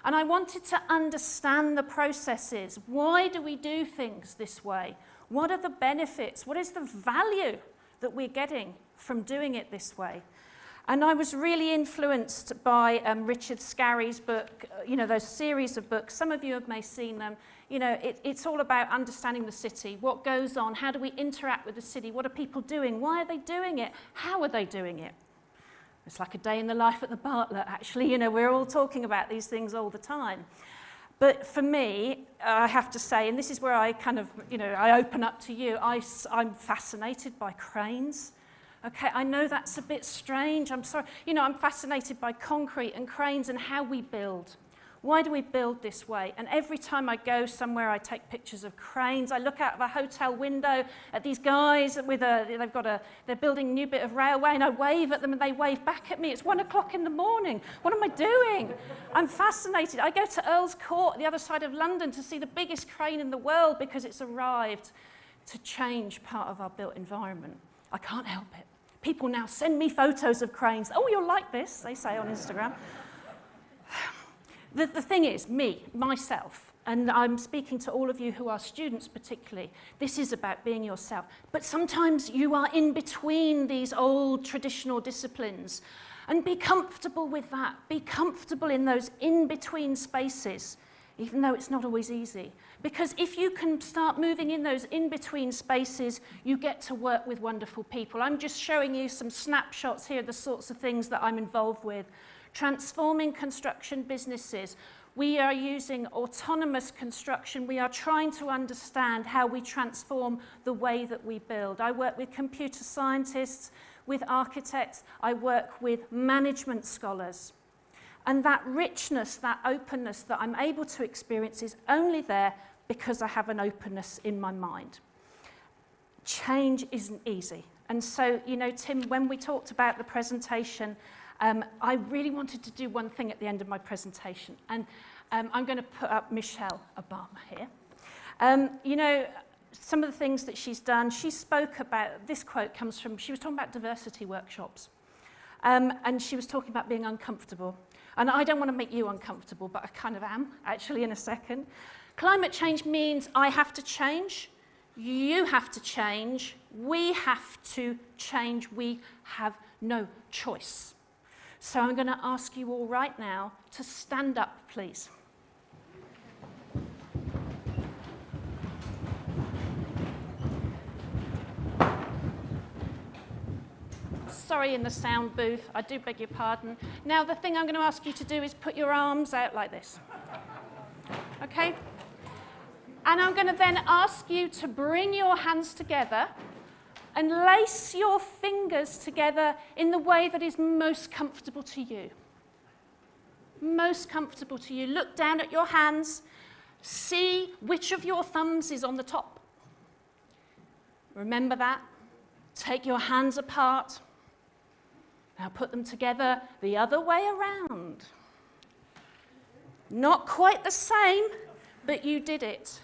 And I wanted to understand the processes. Why do we do things this way? What are the benefits? What is the value that we're getting from doing it this way? And I was really influenced by Richard Scarry's book, you know, those series of books. Some of you may have seen them. You know, it's all about understanding the city, what goes on, how do we interact with the city, what are people doing, why are they doing it, how are they doing it? It's like a day in the life at the Bartlett, actually. You know, we're all talking about these things all the time. But for me, I have to say, and this is where I kind of, you know, I open up to you, I'm fascinated by cranes. Okay, I know that's a bit strange, I'm sorry. You know, I'm fascinated by concrete and cranes and how we build. Why do we build this way? And every time I go somewhere, I take pictures of cranes. I look out of a hotel window at these guys with they're building a new bit of railway, and I wave at them and they wave back at me. It's 1 o'clock in the morning. What am I doing? I'm fascinated. I go to Earl's Court, the other side of London, to see the biggest crane in the world because it's arrived to change part of our built environment. I can't help it. People now send me photos of cranes. Oh, you'll like this, they say on Instagram. The thing is, myself, and I'm speaking to all of you who are students particularly, this is about being yourself. But sometimes you are in between these old traditional disciplines, and be comfortable with that. Be comfortable in those in-between spaces, even though it's not always easy. Because if you can start moving in those in-between spaces, you get to work with wonderful people. I'm just showing you some snapshots here, the sorts of things that I'm involved with. Transforming construction businesses. We are using autonomous construction. We are trying to understand how we transform the way that we build. I work with computer scientists, with architects. I work with management scholars. And that richness, that openness that I'm able to experience is only there because I have an openness in my mind. Change isn't easy. And so, you know, Tim, when we talked about the presentation, I really wanted to do one thing at the end of my presentation, and I'm going to put up Michelle Obama here. You know, some of the things that she's done, she spoke about, this quote comes from, she was talking about diversity workshops, and she was talking about being uncomfortable. And I don't want to make you uncomfortable, but I kind of am, actually, in a second. Climate change means I have to change, you have to change, we have to change, we have no choice. So I'm going to ask you all right now to stand up, please. Sorry, in the sound booth, I do beg your pardon. Now, the thing I'm going to ask you to do is put your arms out like this. Okay? And I'm going to then ask you to bring your hands together and lace your fingers together in the way that is most comfortable to you. Most comfortable to you. Look down at your hands. See which of your thumbs is on the top. Remember that. Take your hands apart. Now put them together the other way around. Not quite the same, but you did it.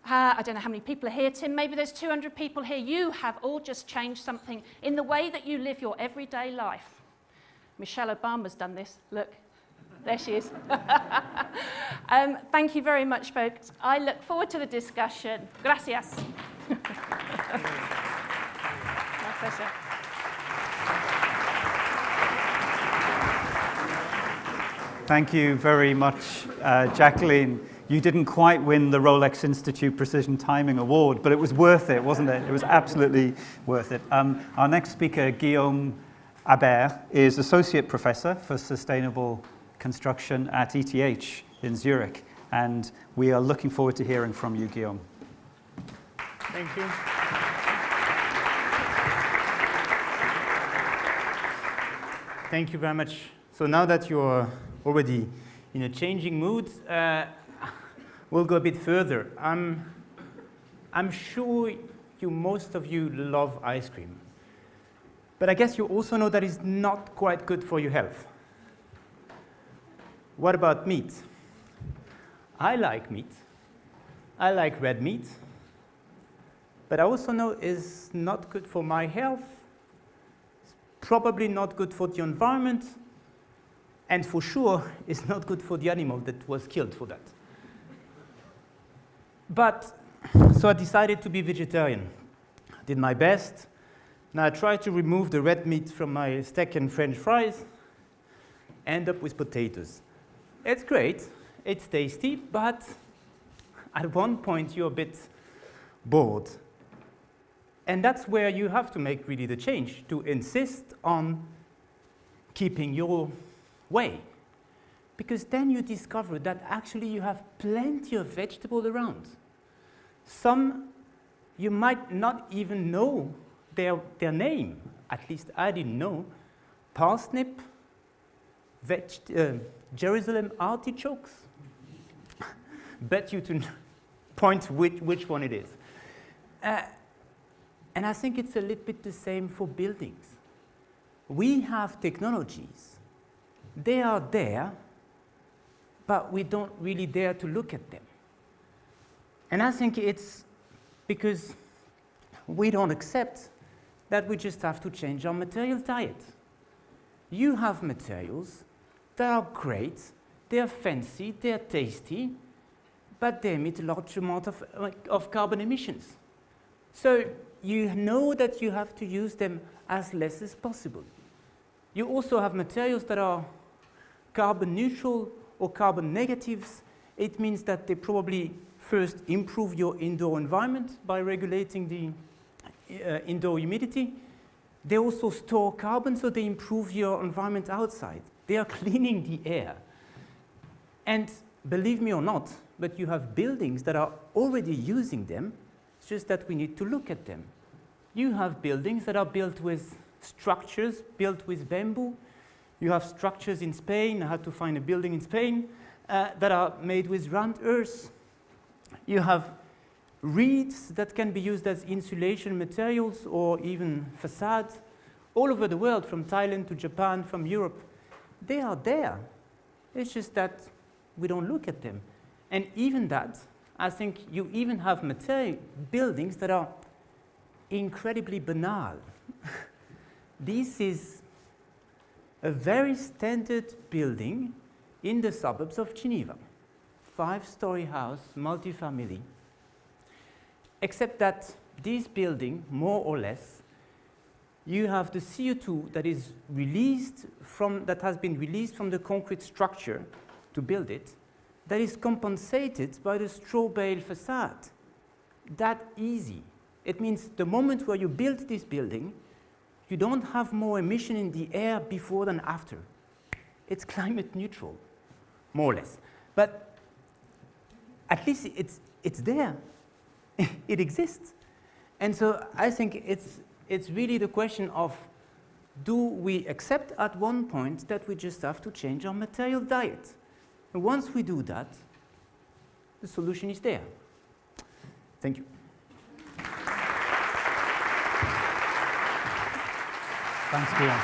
I don't know how many people are here, Tim. Maybe there's 200 people here. You have all just changed something in the way that you live your everyday life. Michelle Obama's done this. Look, there she is. Thank you very much, folks. I look forward to the discussion. Gracias. My pleasure. Thank you very much, Jacqueline. You didn't quite win the Rolex Institute Precision Timing Award, but it was worth it, wasn't it? It was absolutely worth it. Our next speaker, Guillaume Habert, is Associate Professor for Sustainable Construction at ETH in Zurich, and we are looking forward to hearing from you, Guillaume. Thank you. Thank you very much. So now that you're already in a changing mood, we'll go a bit further. I'm sure most of you love ice cream. But I guess you also know that it's not quite good for your health. What about meat? I like meat. I like red meat. But I also know it's not good for my health. It's probably not good for the environment. And for sure, it's not good for the animal that was killed for that. So I decided to be vegetarian. I did my best. Now I tried to remove the red meat from my steak and French fries. End up with potatoes. It's great, it's tasty, but at one point you're a bit bored. And that's where you have to make really the change, to insist on keeping your way. Because then you discover that actually you have plenty of vegetables around. Some you might not even know their name. At least I didn't know. Parsnip, Jerusalem artichokes? Bet you to point which one it is. And I think it's a little bit the same for buildings. We have technologies. They are there, but we don't really dare to look at them. And I think it's because we don't accept that we just have to change our material diet. You have materials that are great, they're fancy, they're tasty, but they emit a large amount of carbon emissions. So you know that you have to use them as less as possible. You also have materials that are carbon neutral or carbon negatives. It means that they probably first improve your indoor environment by regulating the indoor humidity. They also store carbon, so they improve your environment outside. They are cleaning the air. And believe me or not, but you have buildings that are already using them. It's just that we need to look at them. You have buildings that are built with structures built with bamboo. You have structures in Spain. I had to find a building in Spain that are made with round earth. You have reeds that can be used as insulation materials or even facades all over the world, from Thailand to Japan, from Europe. They are there. It's just that we don't look at them. And even that, I think you even have buildings that are incredibly banal. This is a very standard building in the suburbs of Geneva. 5-story house, multifamily. Except that this building, more or less, you have the CO2 that is released that has been released from the concrete structure to build it, that is compensated by the straw bale facade. That easy. It means the moment where you build this building, you don't have more emission in the air before than after. It's climate neutral, more or less. But at least it's there. It exists. And so I think it's really the question of, do we accept at one point that we just have to change our material diet? And once we do that, the solution is there. Thank you. Thanks, Guillaume.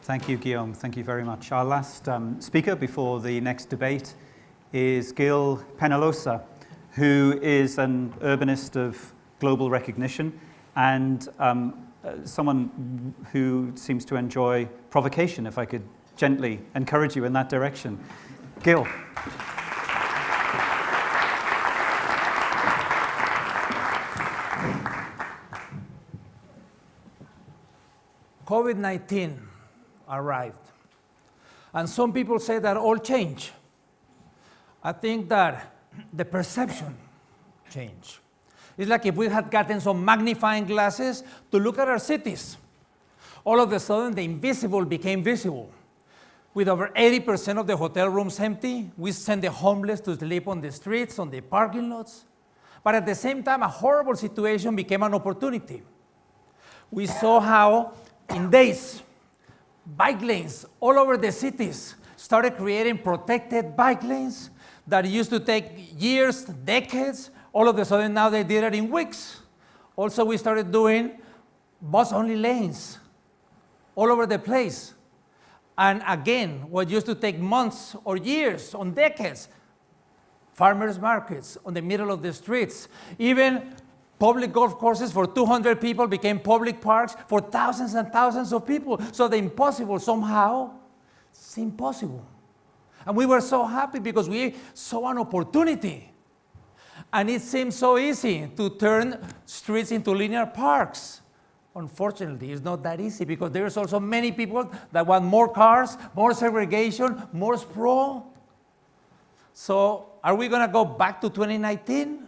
Thank you, Guillaume. Thank you very much. Our last speaker before the next debate is Gil Penalosa, who is an urbanist of global recognition and someone who seems to enjoy provocation, if I could gently encourage you in that direction. Gil. COVID-19 arrived, and some people say that all changed. I think that the perception changed. It's like if we had gotten some magnifying glasses to look at our cities. All of a sudden, the invisible became visible. With over 80% of the hotel rooms empty, we sent the homeless to sleep on the streets, on the parking lots. But at the same time, a horrible situation became an opportunity. We saw how, in days, bike lanes all over the cities started creating protected bike lanes that used to take years, decades. All of a sudden, now they did it in weeks. Also, we started doing bus-only lanes all over the place. And again, what used to take months or years or decades, farmers markets on the middle of the streets, even public golf courses for 200 people became public parks for thousands and thousands of people. So the impossible somehow seemed possible. And we were so happy because we saw an opportunity. And it seemed so easy to turn streets into linear parks. Unfortunately, it's not that easy because there's also many people that want more cars, more segregation, more sprawl. So are we going to go back to 2019?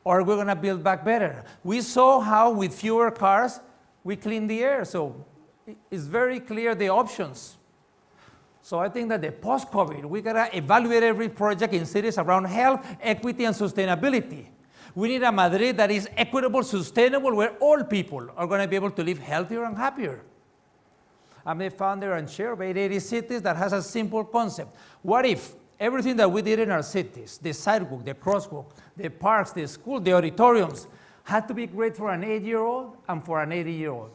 Or are we going to build back better? We saw how with fewer cars, we clean the air. So it's very clear the options. So I think that the post-COVID, we got to evaluate every project in cities around health, equity, and sustainability. We need a Madrid that is equitable, sustainable, where all people are going to be able to live healthier and happier. I'm the founder and chair of 880 Cities that has a simple concept. What if everything that we did in our cities, the sidewalk, the crosswalk, the parks, the school, the auditoriums, had to be great for an 8-year-old and for an 80-year-old?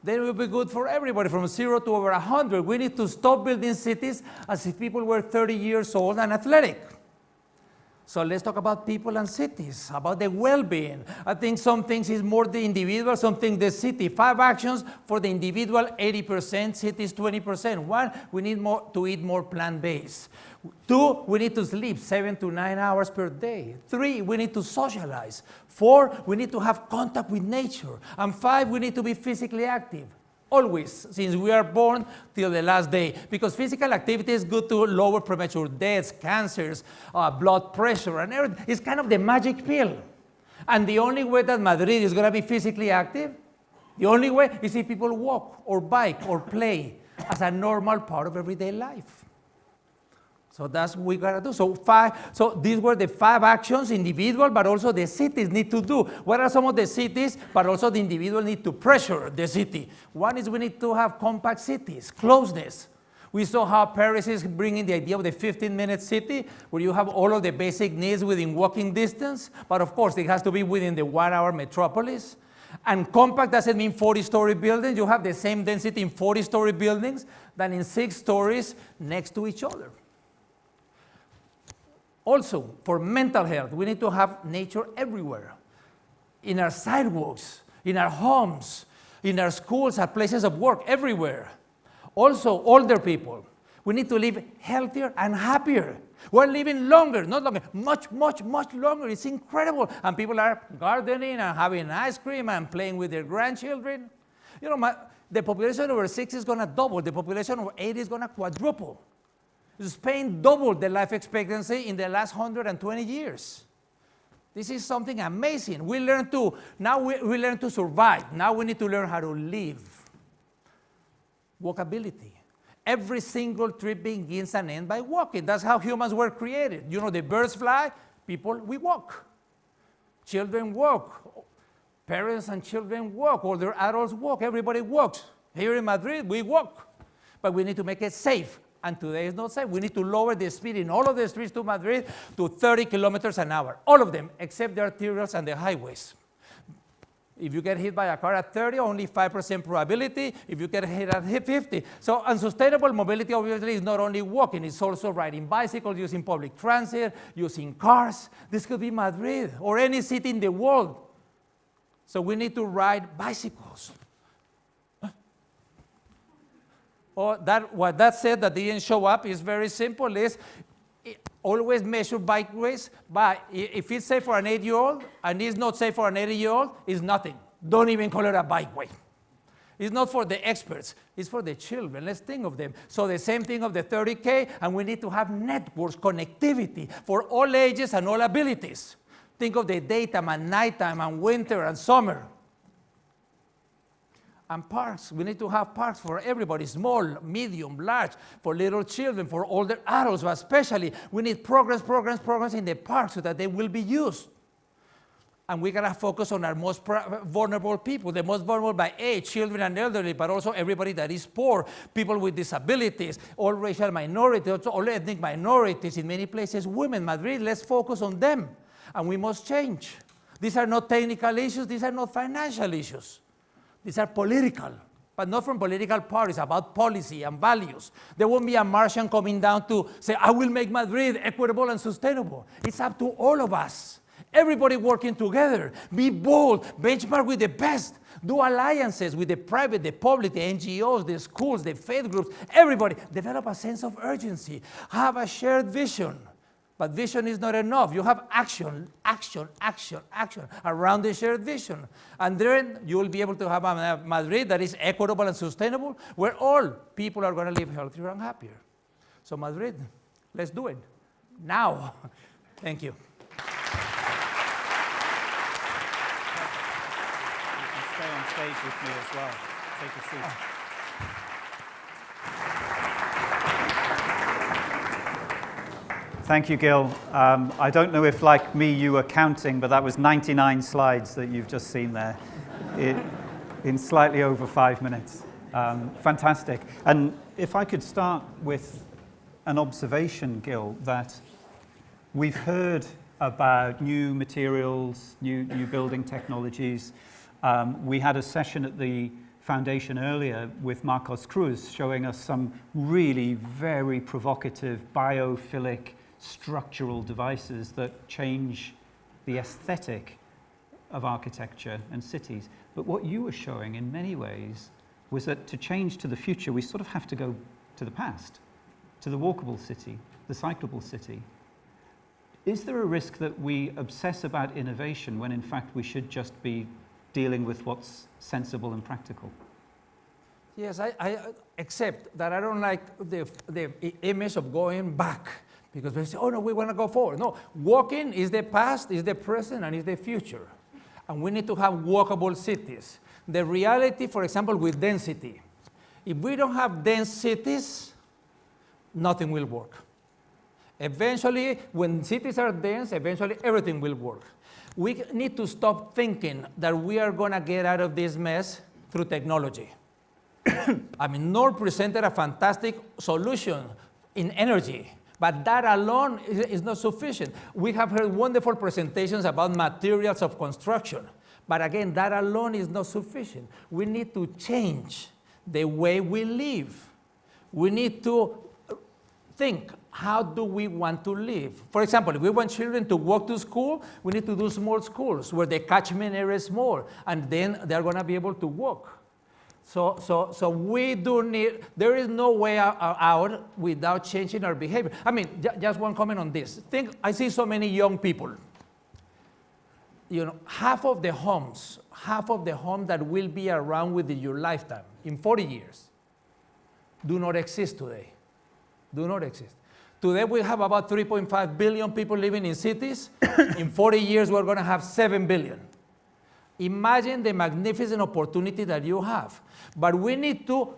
Then it will be good for everybody from 0 to over 100. We need to stop building cities as if people were 30 years old and athletic. So let's talk about people and cities, about the well-being. I think some things is more the individual, some things the city. 5 actions for the individual, 80%, cities 20%. 1, we need to eat more plant-based. 2, we need to sleep 7 to 9 hours per day. 3, we need to socialize. 4, we need to have contact with nature. And 5, we need to be physically active. Always, since we are born till the last day. Because physical activity is good to lower premature deaths, cancers, blood pressure, and everything. It's kind of the magic pill. And the only way that Madrid is going to be physically active, the only way is if people walk or bike or play as a normal part of everyday life. So that's what we got to do. So these were the 5 actions, individual, but also the cities need to do. What are some of the cities, but also the individual need to pressure the city? One is we need to have compact cities, closeness. We saw how Paris is bringing the idea of the 15-minute city, where you have all of the basic needs within walking distance, but of course it has to be within the 1-hour metropolis. And compact doesn't mean 40-story buildings. You have the same density in 40-story buildings than in 6 stories next to each other. Also, for mental health, we need to have nature everywhere. In our sidewalks, in our homes, in our schools, our places of work, everywhere. Also, older people, we need to live healthier and happier. We're living longer, not longer, much, much, much longer. It's incredible. And people are gardening and having ice cream and playing with their grandchildren. You know, the population over 6 is going to double. The population over 8 is going to quadruple. Spain doubled the life expectancy in the last 120 years. This is something amazing. Now we learn to survive. Now we need to learn how to live. Walkability. Every single trip begins and ends by walking. That's how humans were created. You know, the birds fly, people, we walk. Children walk. Parents and children walk. Older adults walk. Everybody walks. Here in Madrid, we walk. But we need to make it safe. And today is not safe. We need to lower the speed in all of the streets to Madrid to 30 kilometers an hour. All of them, except the arterials and the highways. If you get hit by a car at 30, only 5% probability. If you get hit at 50. So unsustainable mobility obviously is not only walking, it's also riding bicycles, using public transit, using cars. This could be Madrid or any city in the world. So we need to ride bicycles. What that said that didn't show up is very simple, is always measure bikeways by, if it's safe for an 8-year-old and it's not safe for an 80-year-old, it's nothing. Don't even call it a bikeway. It's not for the experts, it's for the children. Let's think of them. So the same thing of the 30K, and we need to have networks, connectivity for all ages and all abilities. Think of the daytime and nighttime and winter and summer. And parks, we need to have parks for everybody, small, medium, large, for little children, for older adults, but especially we need programs in the parks so that they will be used. And we gotta focus on our most vulnerable people, the most vulnerable by age, children and elderly, but also everybody that is poor, people with disabilities, all racial minorities, all ethnic minorities, in many places women. Madrid, let's focus on them. And we must change. These are not technical issues, these are not financial issues. These are political, but not from political parties, about policy and values. There won't be a Martian coming down to say, I will make Madrid equitable and sustainable. It's up to all of us. Everybody working together. Be bold, benchmark with the best. Do alliances with the private, the public, the NGOs, the schools, the faith groups, everybody. Develop a sense of urgency. Have a shared vision. But vision is not enough. You have action, action, action, action around the shared vision. And then you will be able to have a Madrid that is equitable and sustainable, where all people are going to live healthier and happier. So Madrid, let's do it. Now. Thank you. You can stay on stage with me as well. Take a seat. Thank you, Gil. I don't know if, like me, you were counting, but that was 99 slides that you've just seen there in slightly over 5 minutes. Fantastic. And if I could start with an observation, Gil, that we've heard about new materials, new building technologies. We had a session at the foundation earlier with Marcos Cruz showing us some really very provocative biophilic structural devices that change the aesthetic of architecture and cities. But what you were showing in many ways was that to change to the future, we sort of have to go to the past, to the walkable city, the cyclable city. Is there a risk that we obsess about innovation when in fact we should just be dealing with what's sensible and practical? Yes, I accept that I don't like the image of going back, because we say, oh no, we want to go forward. No, walking is the past, is the present, and is the future. And we need to have walkable cities. The reality, for example, with density. If we don't have dense cities, nothing will work. Eventually, when cities are dense, eventually everything will work. We need to stop thinking that we are going to get out of this mess through technology. I mean, Noor presented a fantastic solution in energy, but that alone is not sufficient. We have heard wonderful presentations about materials of construction, but again, that alone is not sufficient. We need to change the way we live. We need to think, how do we want to live? For example, if we want children to walk to school, we need to do small schools where the catchment area is small, and then they're going to be able to walk. So we do need, there is no way out without changing our behavior. I mean, just one comment on this. I see so many young people. You know, half of the homes that will be around within your lifetime, in 40 years, do not exist today. Do not exist. Today we have about 3.5 billion people living in cities. In 40 years we're going to have 7 billion. Imagine the magnificent opportunity that you have. But we need to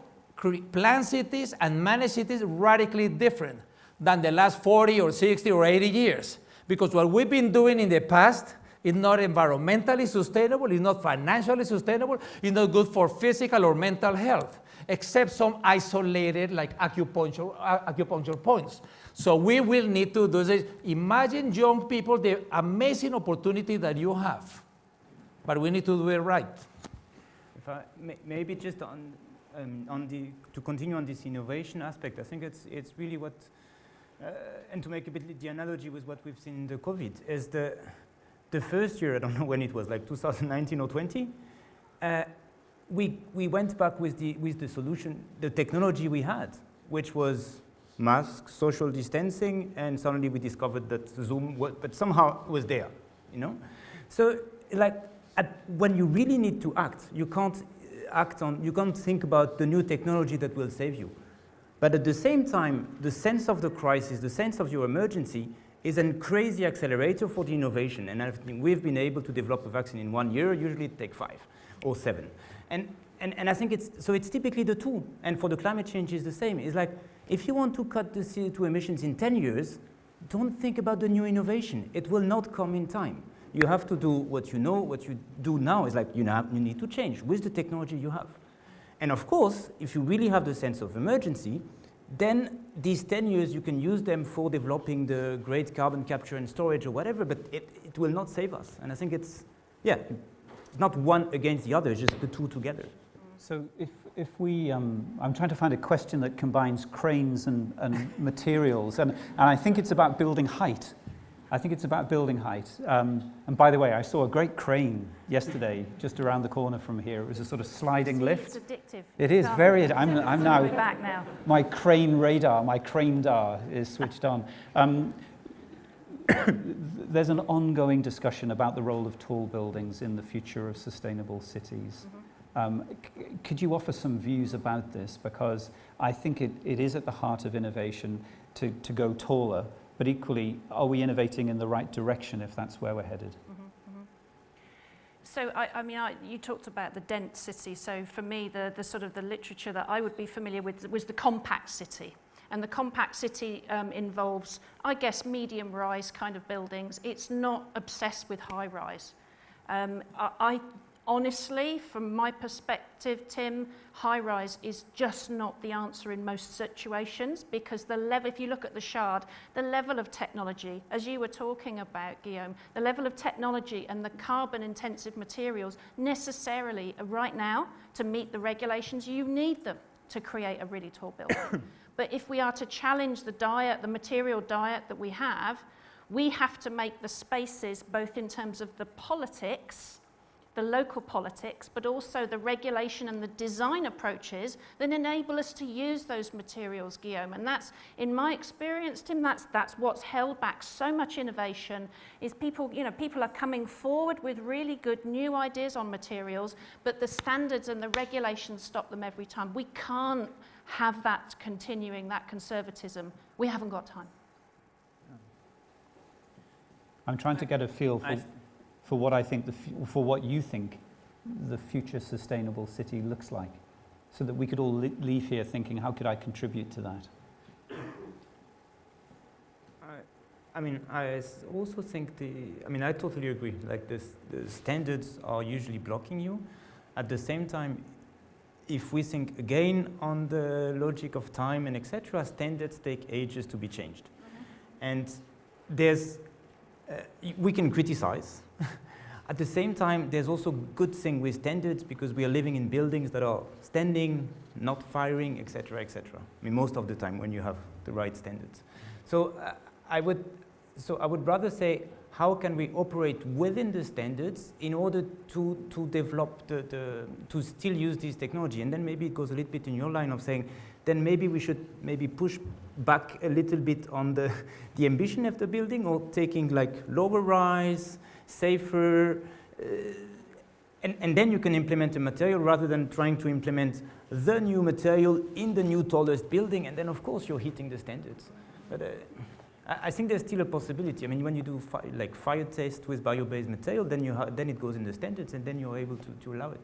plan cities and manage cities radically different than the last 40 or 60 or 80 years. Because what we've been doing in the past is not environmentally sustainable, it's not financially sustainable, it's not good for physical or mental health, except some isolated, like acupuncture points. So we will need to do this. Imagine, young people, the amazing opportunity that you have. But we need to do it right. If I maybe just to continue on this innovation aspect, I think it's really what, and to make a bit the analogy with what we've seen in the COVID, is the first year, I don't know when it was, like 2019 or 20, we went back with the solution, the technology we had, which was masks, social distancing, and suddenly we discovered that Zoom, but somehow it was there, you know? So, like, when you really need to act, you can't think about the new technology that will save you. But at the same time, the sense of the crisis, the sense of your emergency is a crazy accelerator for the innovation. And I think we've been able to develop a vaccine in 1 year, usually it takes 5 or 7. And I think it's typically the two. And for the climate change, it's the same. It's like, if you want to cut the CO2 emissions in 10 years, don't think about the new innovation. It will not come in time. You have to do what you know. What you do now is like, you need to change with the technology you have. And of course, if you really have the sense of emergency, then these 10 years, you can use them for developing the great carbon capture and storage or whatever, but it will not save us. And I think it's not one against the other, it's just the two together. So if we, I'm trying to find a question that combines cranes and materials, and I think it's about building height. And by the way, I saw a great crane yesterday, just around the corner from here. It was a sort of sliding lift. It's addictive. It is very. I'm now. We're back now. My crane radar, my crane-dar is switched on. There's an ongoing discussion about the role of tall buildings in the future of sustainable cities. Mm-hmm. Could you offer some views about this? Because I think it is at the heart of innovation to go taller. But equally, are we innovating in the right direction if that's where we're headed? Mm-hmm, mm-hmm. So, you talked about the dense city. So for me, the sort of the literature that I would be familiar with was the compact city. And the compact city involves, I guess, medium-rise kind of buildings. It's not obsessed with high-rise. Honestly, from my perspective, Tim, high-rise is just not the answer in most situations, because the level, if you look at the Shard, the level of technology, as you were talking about, Guillaume, the level of technology and the carbon-intensive materials necessarily, right now, to meet the regulations, you need them to create a really tall building. But if we are to challenge the diet, the material diet that we have to make the spaces, both in terms of the politics, the local politics, but also the regulation and the design approaches that enable us to use those materials, Guillaume. And that's, in my experience, Tim, that's what's held back so much innovation, is people are coming forward with really good new ideas on materials, but the standards and the regulations stop them every time. We can't have that continuing, that conservatism. We haven't got time. I'm trying to get a feel for what I think, for what you think the future sustainable city looks like, so that we could all leave here thinking, how could I contribute to that? I also think I totally agree. Like the standards are usually blocking you. At the same time, if we think again on the logic of time and etc., standards take ages to be changed. And we can criticize. At the same time, there's also good thing with standards, because we are living in buildings that are standing, not firing, etc., etc. Most of the time when you have the right standards. So I would rather say, how can we operate within the standards in order to develop to still use this technology? And then maybe it goes a little bit in your line of saying, then maybe we should push back a little bit on the ambition of the building, or taking like lower rise, safer, and then you can implement a material rather than trying to implement the new material in the new tallest building, and then of course you're hitting the standards. But I think there's still a possibility. When you do fire test with bio-based material, then it goes in the standards, and then you're able to allow it.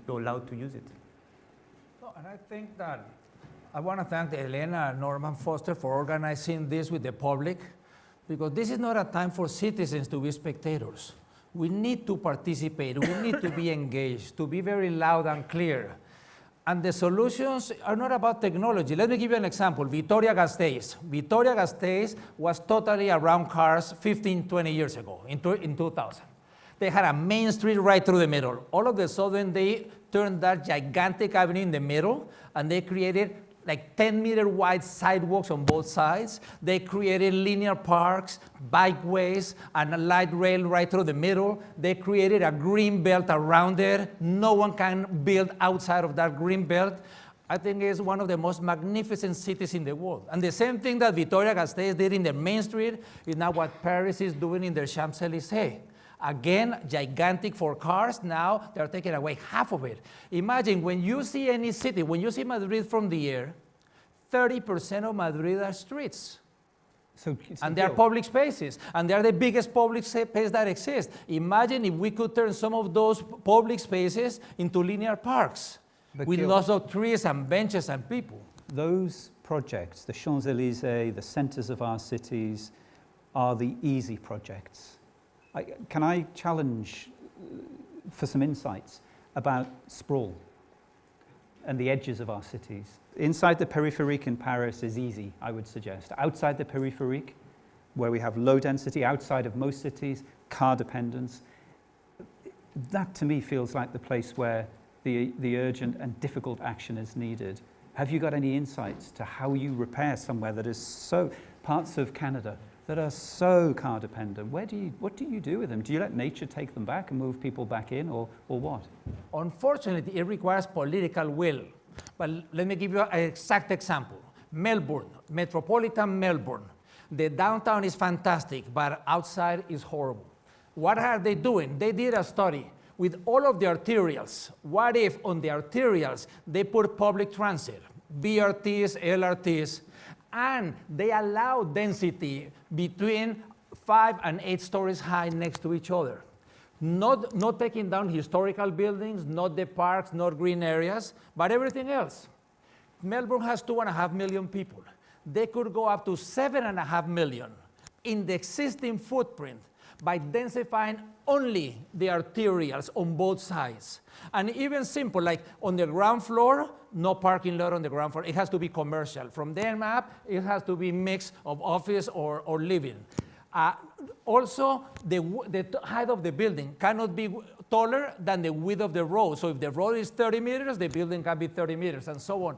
You're allowed to use it. And I think that I want to thank Elena and Norman Foster for organizing this with the public, because this is not a time for citizens to be spectators. We need to participate. We need to be engaged, to be very loud and clear. And the solutions are not about technology. Let me give you an example. Vitoria-Gasteiz. Vitoria-Gasteiz was totally around cars 15, 20 years ago, in 2000. They had a main street right through the middle. All of a sudden, they turned that gigantic avenue in the middle, and they created like 10-meter wide sidewalks on both sides. They created linear parks, bikeways, and a light rail right through the middle. They created a green belt around it. No one can build outside of that green belt. I think it's one of the most magnificent cities in the world. And the same thing that Vitoria-Gasteiz did in their main street is now what Paris is doing in their Champs-Élysées. Again, gigantic for cars. Now they're taking away half of it. Imagine when you see any city, when you see Madrid from the air, 30% of Madrid are streets. And they are public spaces. And they are the biggest public space that exists. Imagine if we could turn some of those public spaces into linear parks with lots of trees and benches and people. Those projects, the Champs-Élysées, the centers of our cities, are the easy projects. Can I challenge for some insights about sprawl and the edges of our cities? Inside the périphérique in Paris is easy, I would suggest. Outside the périphérique, where we have low density, outside of most cities, car dependence, that to me feels like the place where the urgent and difficult action is needed. Have you got any insights to how you repair somewhere that is so, parts of Canada, that are so car dependent? What do you do with them? Do you let nature take them back and move people back in, or what? Unfortunately, it requires political will. But let me give you an exact example. Melbourne, metropolitan Melbourne. The downtown is fantastic, but outside is horrible. What are they doing? They did a study with all of the arterials. What if on the arterials they put public transit, BRTs, LRTs, and they allow density between 5 and 8 stories high next to each other? Not taking down historical buildings, not the parks, not green areas, but everything else. Melbourne has 2.5 million people. They could go up to 7.5 million in the existing footprint. by densifying only the arterials on both sides. And even simple, like on the ground floor, no parking lot on the ground floor. It has to be commercial. From there up, it has to be mix of office or living. Also, the height of the building cannot be taller than the width of the road. So if the road is 30 meters, the building can be 30 meters, and so on.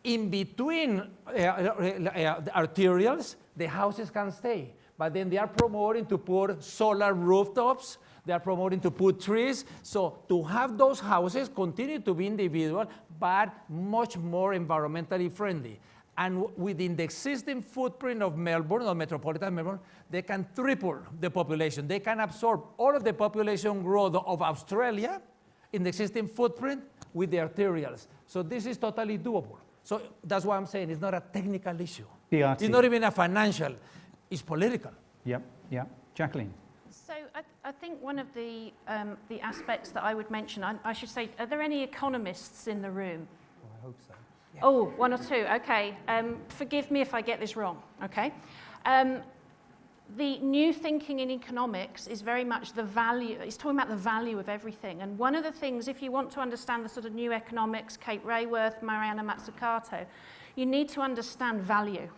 In between the arterials, the houses can stay. But then they are promoting to put solar rooftops. They are promoting to put trees. So to have those houses continue to be individual, but much more environmentally friendly. And within the existing footprint of Melbourne, or metropolitan Melbourne, they can triple the population. They can absorb all of the population growth of Australia in the existing footprint with the arterials. So this is totally doable. So that's why I'm saying it's not a technical issue. BRT. It's not even a financial, it's political. Yep, yep. Jacqueline. So I think one of the aspects that I would mention, I should say, are there any economists in the room? Oh, I hope so. Yeah. Oh, one or two, okay. Forgive me if I get this wrong, okay? The new thinking in economics is very much the value, it's talking about the value of everything. And one of the things, if you want to understand the sort of new economics, Kate Raworth, Mariana Mazzucato, you need to understand value.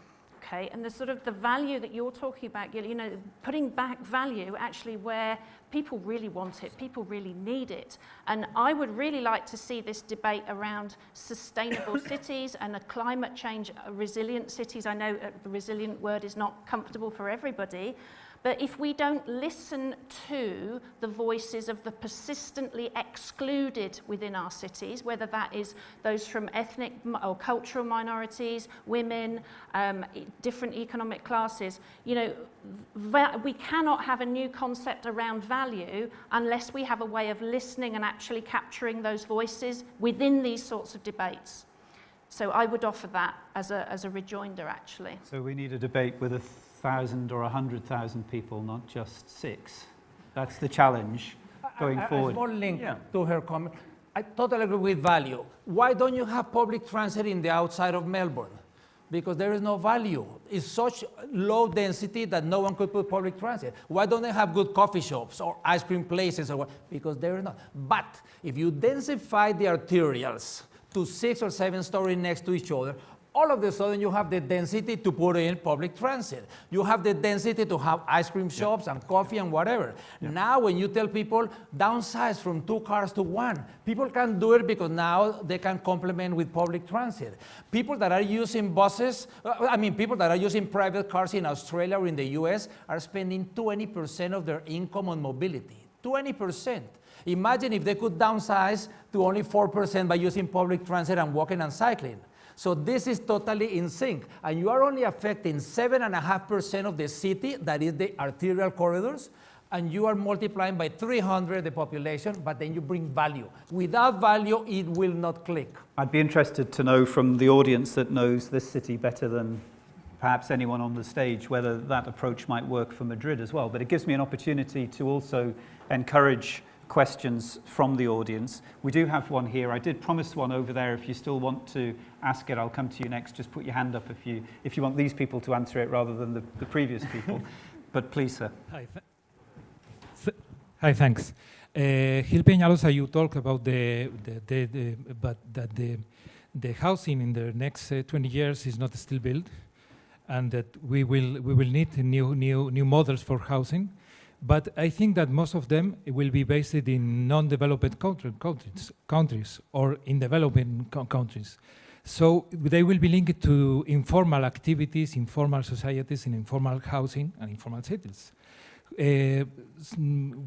Okay, and the sort of the value that you're talking about, you know, putting back value actually where people really want it, people really need it. And I would really like to see this debate around sustainable cities and a climate change resilient cities. I know the resilient word is not comfortable for everybody, but if we don't listen to the voices of the persistently excluded within our cities, whether that is those from ethnic or cultural minorities, women, different economic classes, you know, we cannot have a new concept around value unless we have a way of listening and actually capturing those voices within these sorts of debates. So I would offer that as a rejoinder, actually. So we need a debate with 1,000 or 100,000 people, not just 6. That's the challenge going forward. A small link to her comment. I totally agree with value. Why don't you have public transit in the outside of Melbourne? Because there is no value. It's such low density that no one could put public transit. Why don't they have good coffee shops or ice cream places? Or what? Because they're not. But if you densify the arterials to 6 or 7 stories next to each other, all of a sudden you have the density to put in public transit. You have the density to have ice cream shops and coffee and whatever. Now when you tell people downsize from 2 cars to 1, people can do it because now they can complement with public transit. People that are using buses, people that are using private cars in Australia or in the US are spending 20% of their income on mobility. 20%. Imagine if they could downsize to only 4% by using public transit and walking and cycling. So this is totally in sync. And you are only affecting 7.5% of the city, that is the arterial corridors, and you are multiplying by 300 the population, but then you bring value. Without value, it will not click. I'd be interested to know from the audience that knows this city better than perhaps anyone on the stage, whether that approach might work for Madrid as well. But it gives me an opportunity to also encourage questions from the audience. We do have one here. I did promise one over there. If you still want to ask it, I'll come to you next. Just put your hand up if you want these people to answer it rather than the previous people. But please, sir. Hi, thanks. Gil Peñalosa, you talk about the housing in the next 20 years is not still built, and that we will need new models for housing. But I think that most of them will be based in non-developed countries or in developing countries. So they will be linked to informal activities, informal societies, and informal housing and informal cities.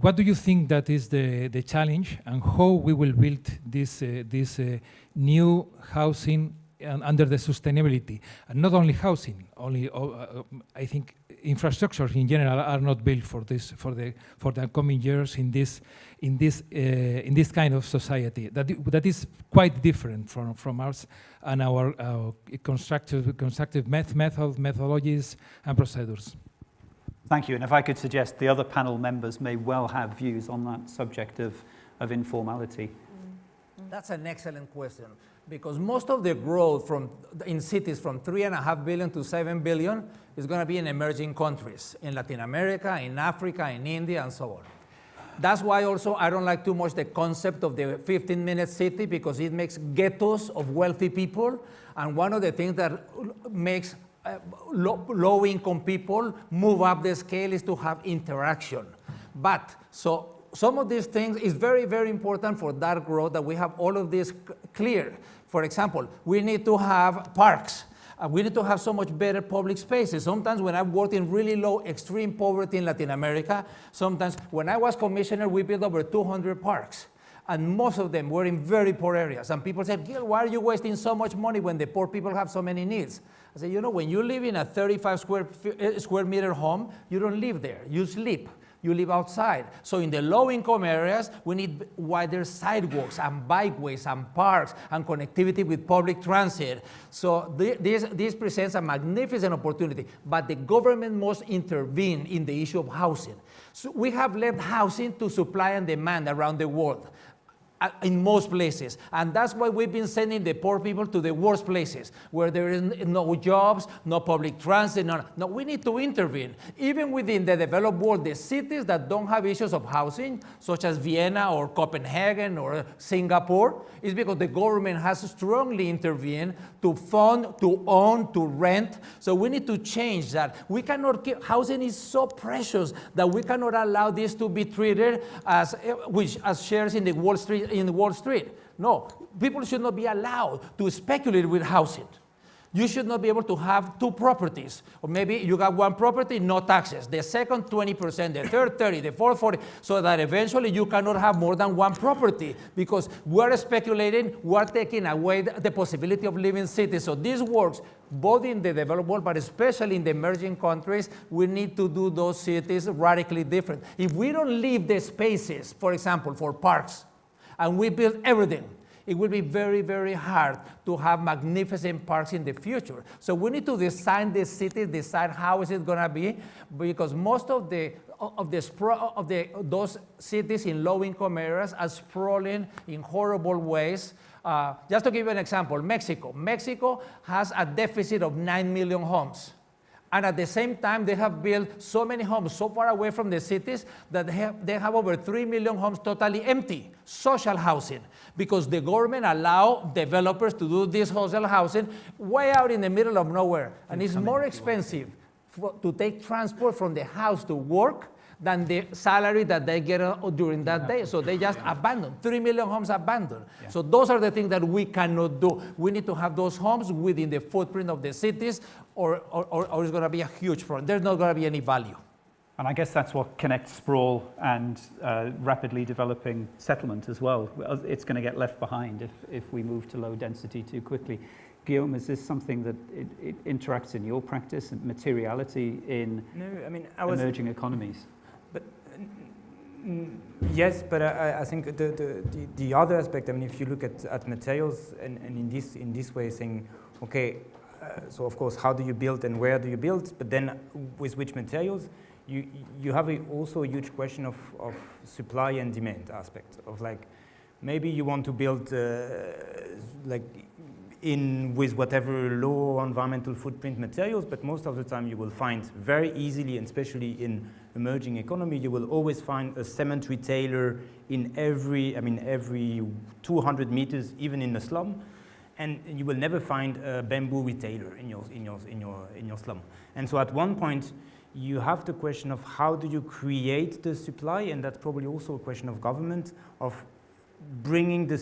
What do you think that is the challenge, and how we will build this new housing under the sustainability? And not only housing, I think infrastructures in general are not built for the coming years in this kind of society that is quite different from ours and our constructive methodologies and procedures. Thank you. And if I could suggest, the other panel members may well have views on that subject of informality. That's an excellent question. because most of the growth in cities from 3.5 billion to 7 billion is going to be in emerging countries, in Latin America, in Africa, in India, and so on. That's why also I don't like too much the concept of the 15-minute city, because it makes ghettos of wealthy people, and one of the things that makes low-income people move up the scale is to have interaction. But so some of these things is very, very important for that growth, that we have all of this clear. For example, we need to have parks. We need to have so much better public spaces. Sometimes when I've worked in really low extreme poverty in Latin America, sometimes when I was commissioner, we built over 200 parks. And most of them were in very poor areas. And people said, Gil, why are you wasting so much money when the poor people have so many needs? I said, you know, when you live in a 35 square meter home, you don't live there, you sleep. You live outside. So in the low-income areas, we need wider sidewalks and bikeways and parks and connectivity with public transit. So this presents a magnificent opportunity, but the government must intervene in the issue of housing. So we have left housing to supply and demand around the world. In most places. And that's why we've been sending the poor people to the worst places, where there is no jobs, no public transit. No, we need to intervene. Even within the developed world, the cities that don't have issues of housing, such as Vienna or Copenhagen or Singapore, is because the government has strongly intervened to fund, to own, to rent. So we need to change that. We cannot keep, housing is so precious that we cannot allow this to be treated as shares in the Wall Street. No, people should not be allowed to speculate with housing. You should not be able to have two properties. Or maybe you got one property, no taxes. The second, 20%, the third, 30%, the fourth, 40%, so that eventually you cannot have more than one property, because we're speculating, we're taking away the possibility of living cities. So this works both in the developed world, but especially in the emerging countries. We need to do those cities radically different. If we don't leave the spaces, for example, for parks, and we build everything, it will be very, very hard to have magnificent parks in the future. So we need to design the city, decide how is it going to be, because most of those cities in low-income areas are sprawling in horrible ways. Just to give you an example, Mexico. Mexico has a deficit of 9 million homes. And at the same time, they have built so many homes so far away from the cities that they have over 3 million homes totally empty, social housing, because the government allow developers to do this social housing way out in the middle of nowhere. And it's more expensive to take transport from the house to work than the salary that they get during that day. So they just abandon, 3 million homes abandoned. Yeah. So those are the things that we cannot do. We need to have those homes within the footprint of the cities, or it's going to be a huge problem. There's not going to be any value. And I guess that's what connects sprawl and rapidly developing settlement as well. It's going to get left behind if we move to low density too quickly. Guillaume, is this something that it interacts in your practice and materiality in emerging economies? But yes, but I think the other aspect, I mean, if you look at materials and in this way, saying, okay, so of course, how do you build and where do you build? But then with which materials? You have also a huge question of supply and demand aspect of, like, maybe you want to build with whatever low environmental footprint materials, but most of the time you will find very easily, and especially in emerging economy, you will always find a cement retailer in every 200 meters, even in the slum, and you will never find a bamboo retailer in your slum. And so at one point, you have the question of how do you create the supply, and that's probably also a question of government, of bringing the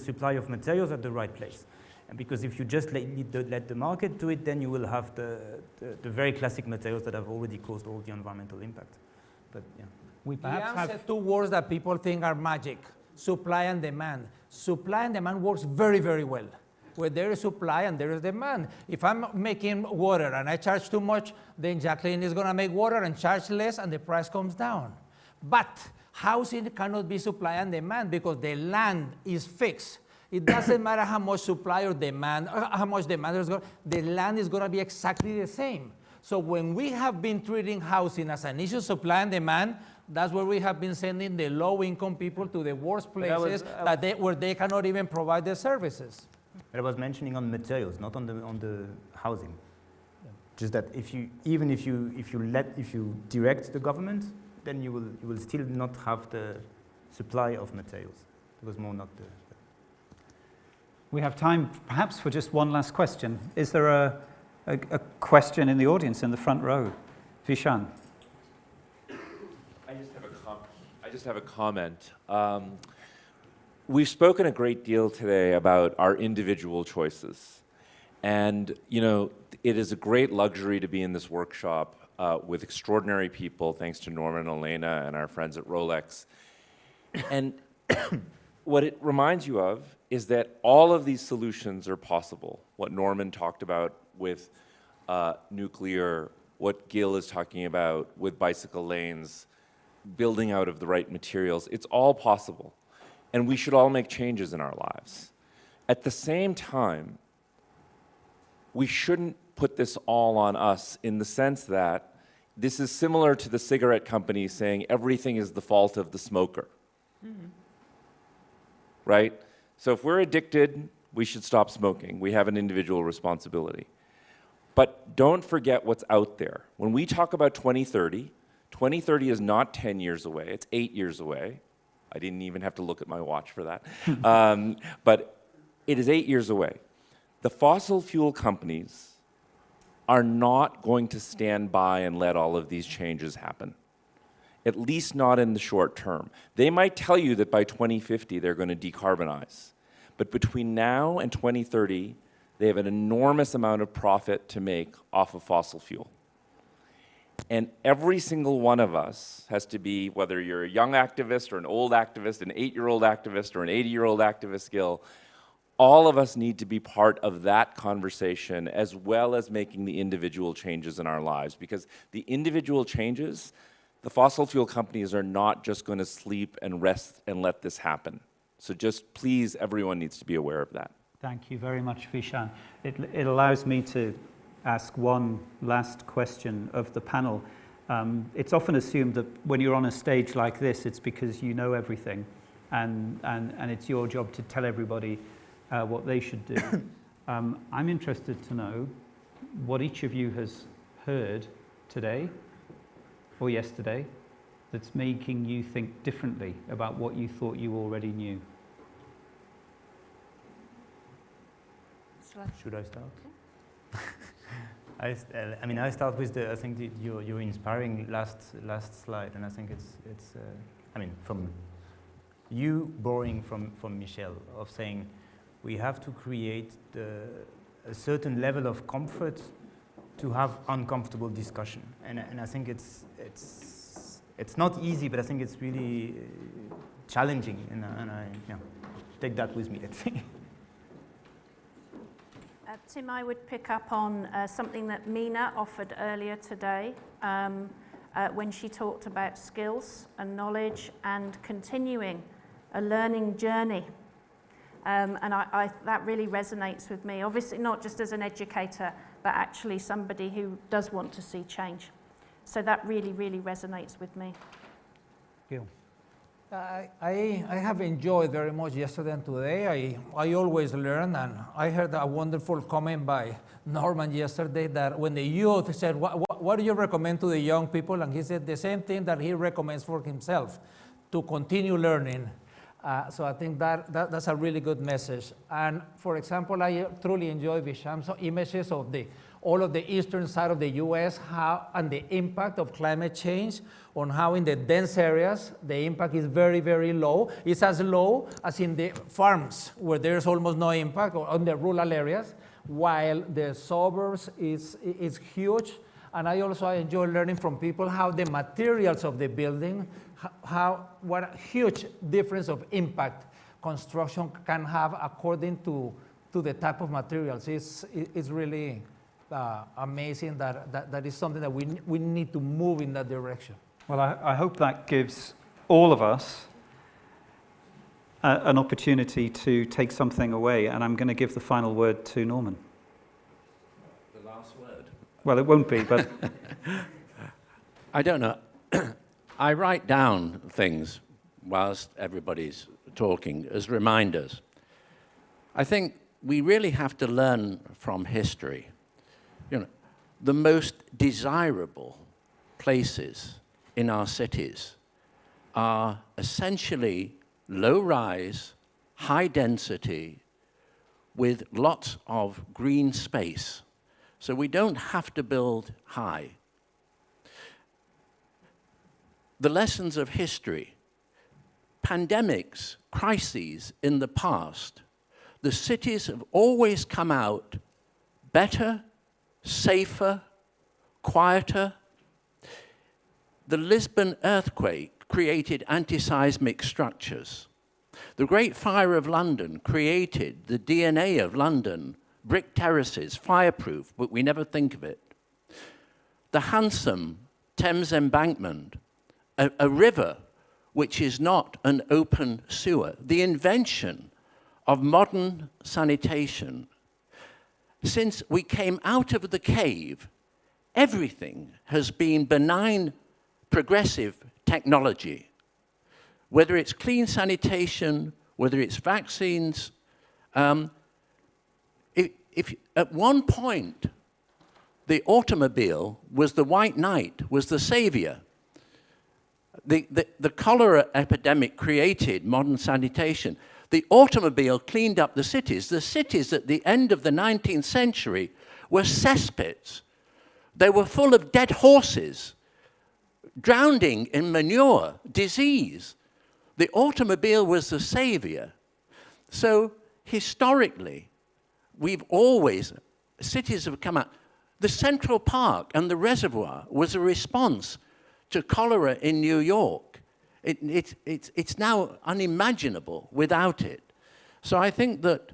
supply of materials at the right place. And because if you just let the market do it, then you will have the very classic materials that have already caused all the environmental impact. But yeah. We perhaps have two words that people think are magic: supply and demand. Supply and demand works very, very well. Where there is supply and there is demand. If I'm making water and I charge too much, then Jacqueline is going to make water and charge less, and the price comes down. But housing cannot be supply and demand, because the land is fixed. It doesn't matter how much supply or demand, or how much demand there's going, the land is going to be exactly the same. So when we have been treating housing as an issue of supply and demand, that's where we have been sending the low-income people to the worst places where they cannot even provide their services. But I was mentioning on materials, not on the housing. Just that if you direct the government, then you will still not have the supply of materials. It was more not the. We have time perhaps for just one last question. Is there a question in the audience in the front row? Vishaan. I just have a comment. We've spoken a great deal today about our individual choices. And, you know, it is a great luxury to be in this workshop with extraordinary people, thanks to Norman and Elena and our friends at Rolex. And what it reminds you of is that all of these solutions are possible. What Norman talked about with nuclear, what Gil is talking about with bicycle lanes, building out of the right materials, it's all possible. And we should all make changes in our lives. At the same time, we shouldn't put this all on us in the sense that this is similar to the cigarette company saying everything is the fault of the smoker. Mm-hmm. Right? So if we're addicted, we should stop smoking. We have an individual responsibility. But don't forget what's out there. When we talk about 2030, 2030 is not 10 years away, it's 8 years away. I didn't even have to look at my watch for that. But it is 8 years away. The fossil fuel companies are not going to stand by and let all of these changes happen, at least not in the short term. They might tell you that by 2050 they're going to decarbonize. But between now and 2030, they have an enormous amount of profit to make off of fossil fuel. And every single one of us has to be, whether you're a young activist or an old activist, an 8-year-old activist or an 80-year-old activist, Gil, all of us need to be part of that conversation as well as making the individual changes in our lives. Because the individual changes, the fossil fuel companies are not just going to sleep and rest and let this happen. So just please, everyone needs to be aware of that. Thank you very much, Vishaan. It allows me to ask one last question of the panel. It's often assumed that when you're on a stage like this, it's because you know everything, and it's your job to tell everybody what they should do. I'm interested to know what each of you has heard today or yesterday that's making you think differently about what you thought you already knew. Should I start? I start with I think your inspiring last slide, and I think it's from you borrowing from Michel of saying we have to create a certain level of comfort to have uncomfortable discussion, and I think it's not easy, but I think it's really challenging, and I take that with me. Let's see. Tim, I would pick up on something that Mina offered earlier today when she talked about skills and knowledge and continuing a learning journey. And that really resonates with me, obviously not just as an educator, but actually somebody who does want to see change. So that really, really resonates with me. Gil. I have enjoyed very much yesterday and today. I always learn, and I heard a wonderful comment by Norman yesterday that when the youth said, what do you recommend to the young people? And he said the same thing that he recommends for himself, to continue learning. So I think that's a really good message. And for example, I truly enjoy Vishaan's images of all of the eastern side of the US, and the impact of climate change on how in the dense areas, the impact is very, very low. It's as low as in the farms where there's almost no impact, or on the rural areas, while the suburbs is huge. And I also enjoy learning from people how the materials of the building, what a huge difference of impact construction can have according to the type of materials. It's really amazing that is something that we need to move in that direction. Well, I hope that gives all of us an opportunity to take something away, and I'm going to give the final word to Norman. The last word? Well, it won't be, but... I don't know. I write down things whilst everybody's talking as reminders. I think we really have to learn from history. You know, the most desirable places in our cities are essentially low-rise, high density, with lots of green space. So we don't have to build high. The lessons of history, pandemics, crises in the past, the cities have always come out better, safer, quieter. The Lisbon earthquake created anti-seismic structures. The Great Fire of London created the DNA of London, brick terraces, fireproof, but we never think of it. The handsome Thames embankment, a river which is not an open sewer. The invention of modern sanitation. Since we came out of the cave, everything has been benign, progressive technology. Whether it's clean sanitation, whether it's vaccines. If at one point, the automobile was the white knight, was the savior. The cholera epidemic created modern sanitation. The automobile cleaned up the cities. The cities at the end of the 19th century were cesspits. They were full of dead horses, drowning in manure, disease. The automobile was the savior. So historically, we've always, cities have come out. The Central Park and the reservoir was a response to cholera in New York. It's now unimaginable without it. So I think that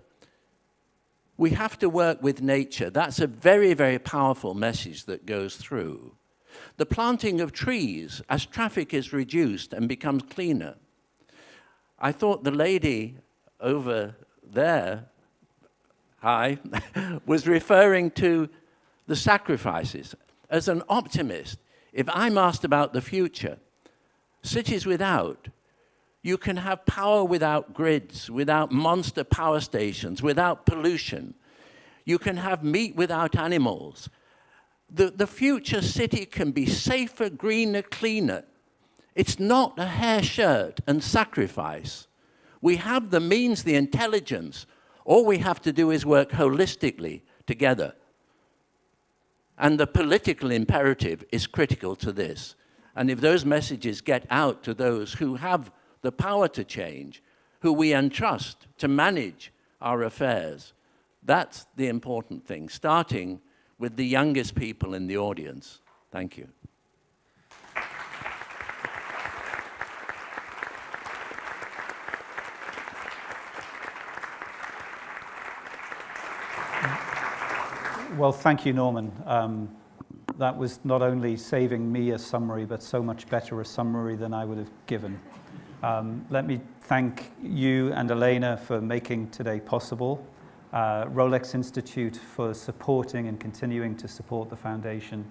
we have to work with nature. That's a very, very powerful message that goes through. The planting of trees as traffic is reduced and becomes cleaner. I thought the lady over there, hi, was referring to the sacrifices. As an optimist, if I'm asked about the future, cities without, you can have power without grids, without monster power stations, without pollution. You can have meat without animals. The future city can be safer, greener, cleaner. It's not a hair shirt and sacrifice. We have the means, the intelligence. All we have to do is work holistically together. And the political imperative is critical to this. And if those messages get out to those who have the power to change, who we entrust to manage our affairs, that's the important thing, starting with the youngest people in the audience. Thank you. Well, thank you, Norman. That was not only saving me a summary, but so much better a summary than I would have given. Let me thank you and Elena for making today possible, Rolex Institute for supporting and continuing to support the foundation,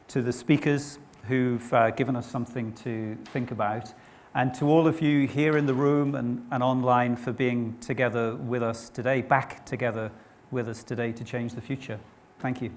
to the speakers who've given us something to think about, and to all of you here in the room and online for being together with us today, back together with us today to change the future. Thank you.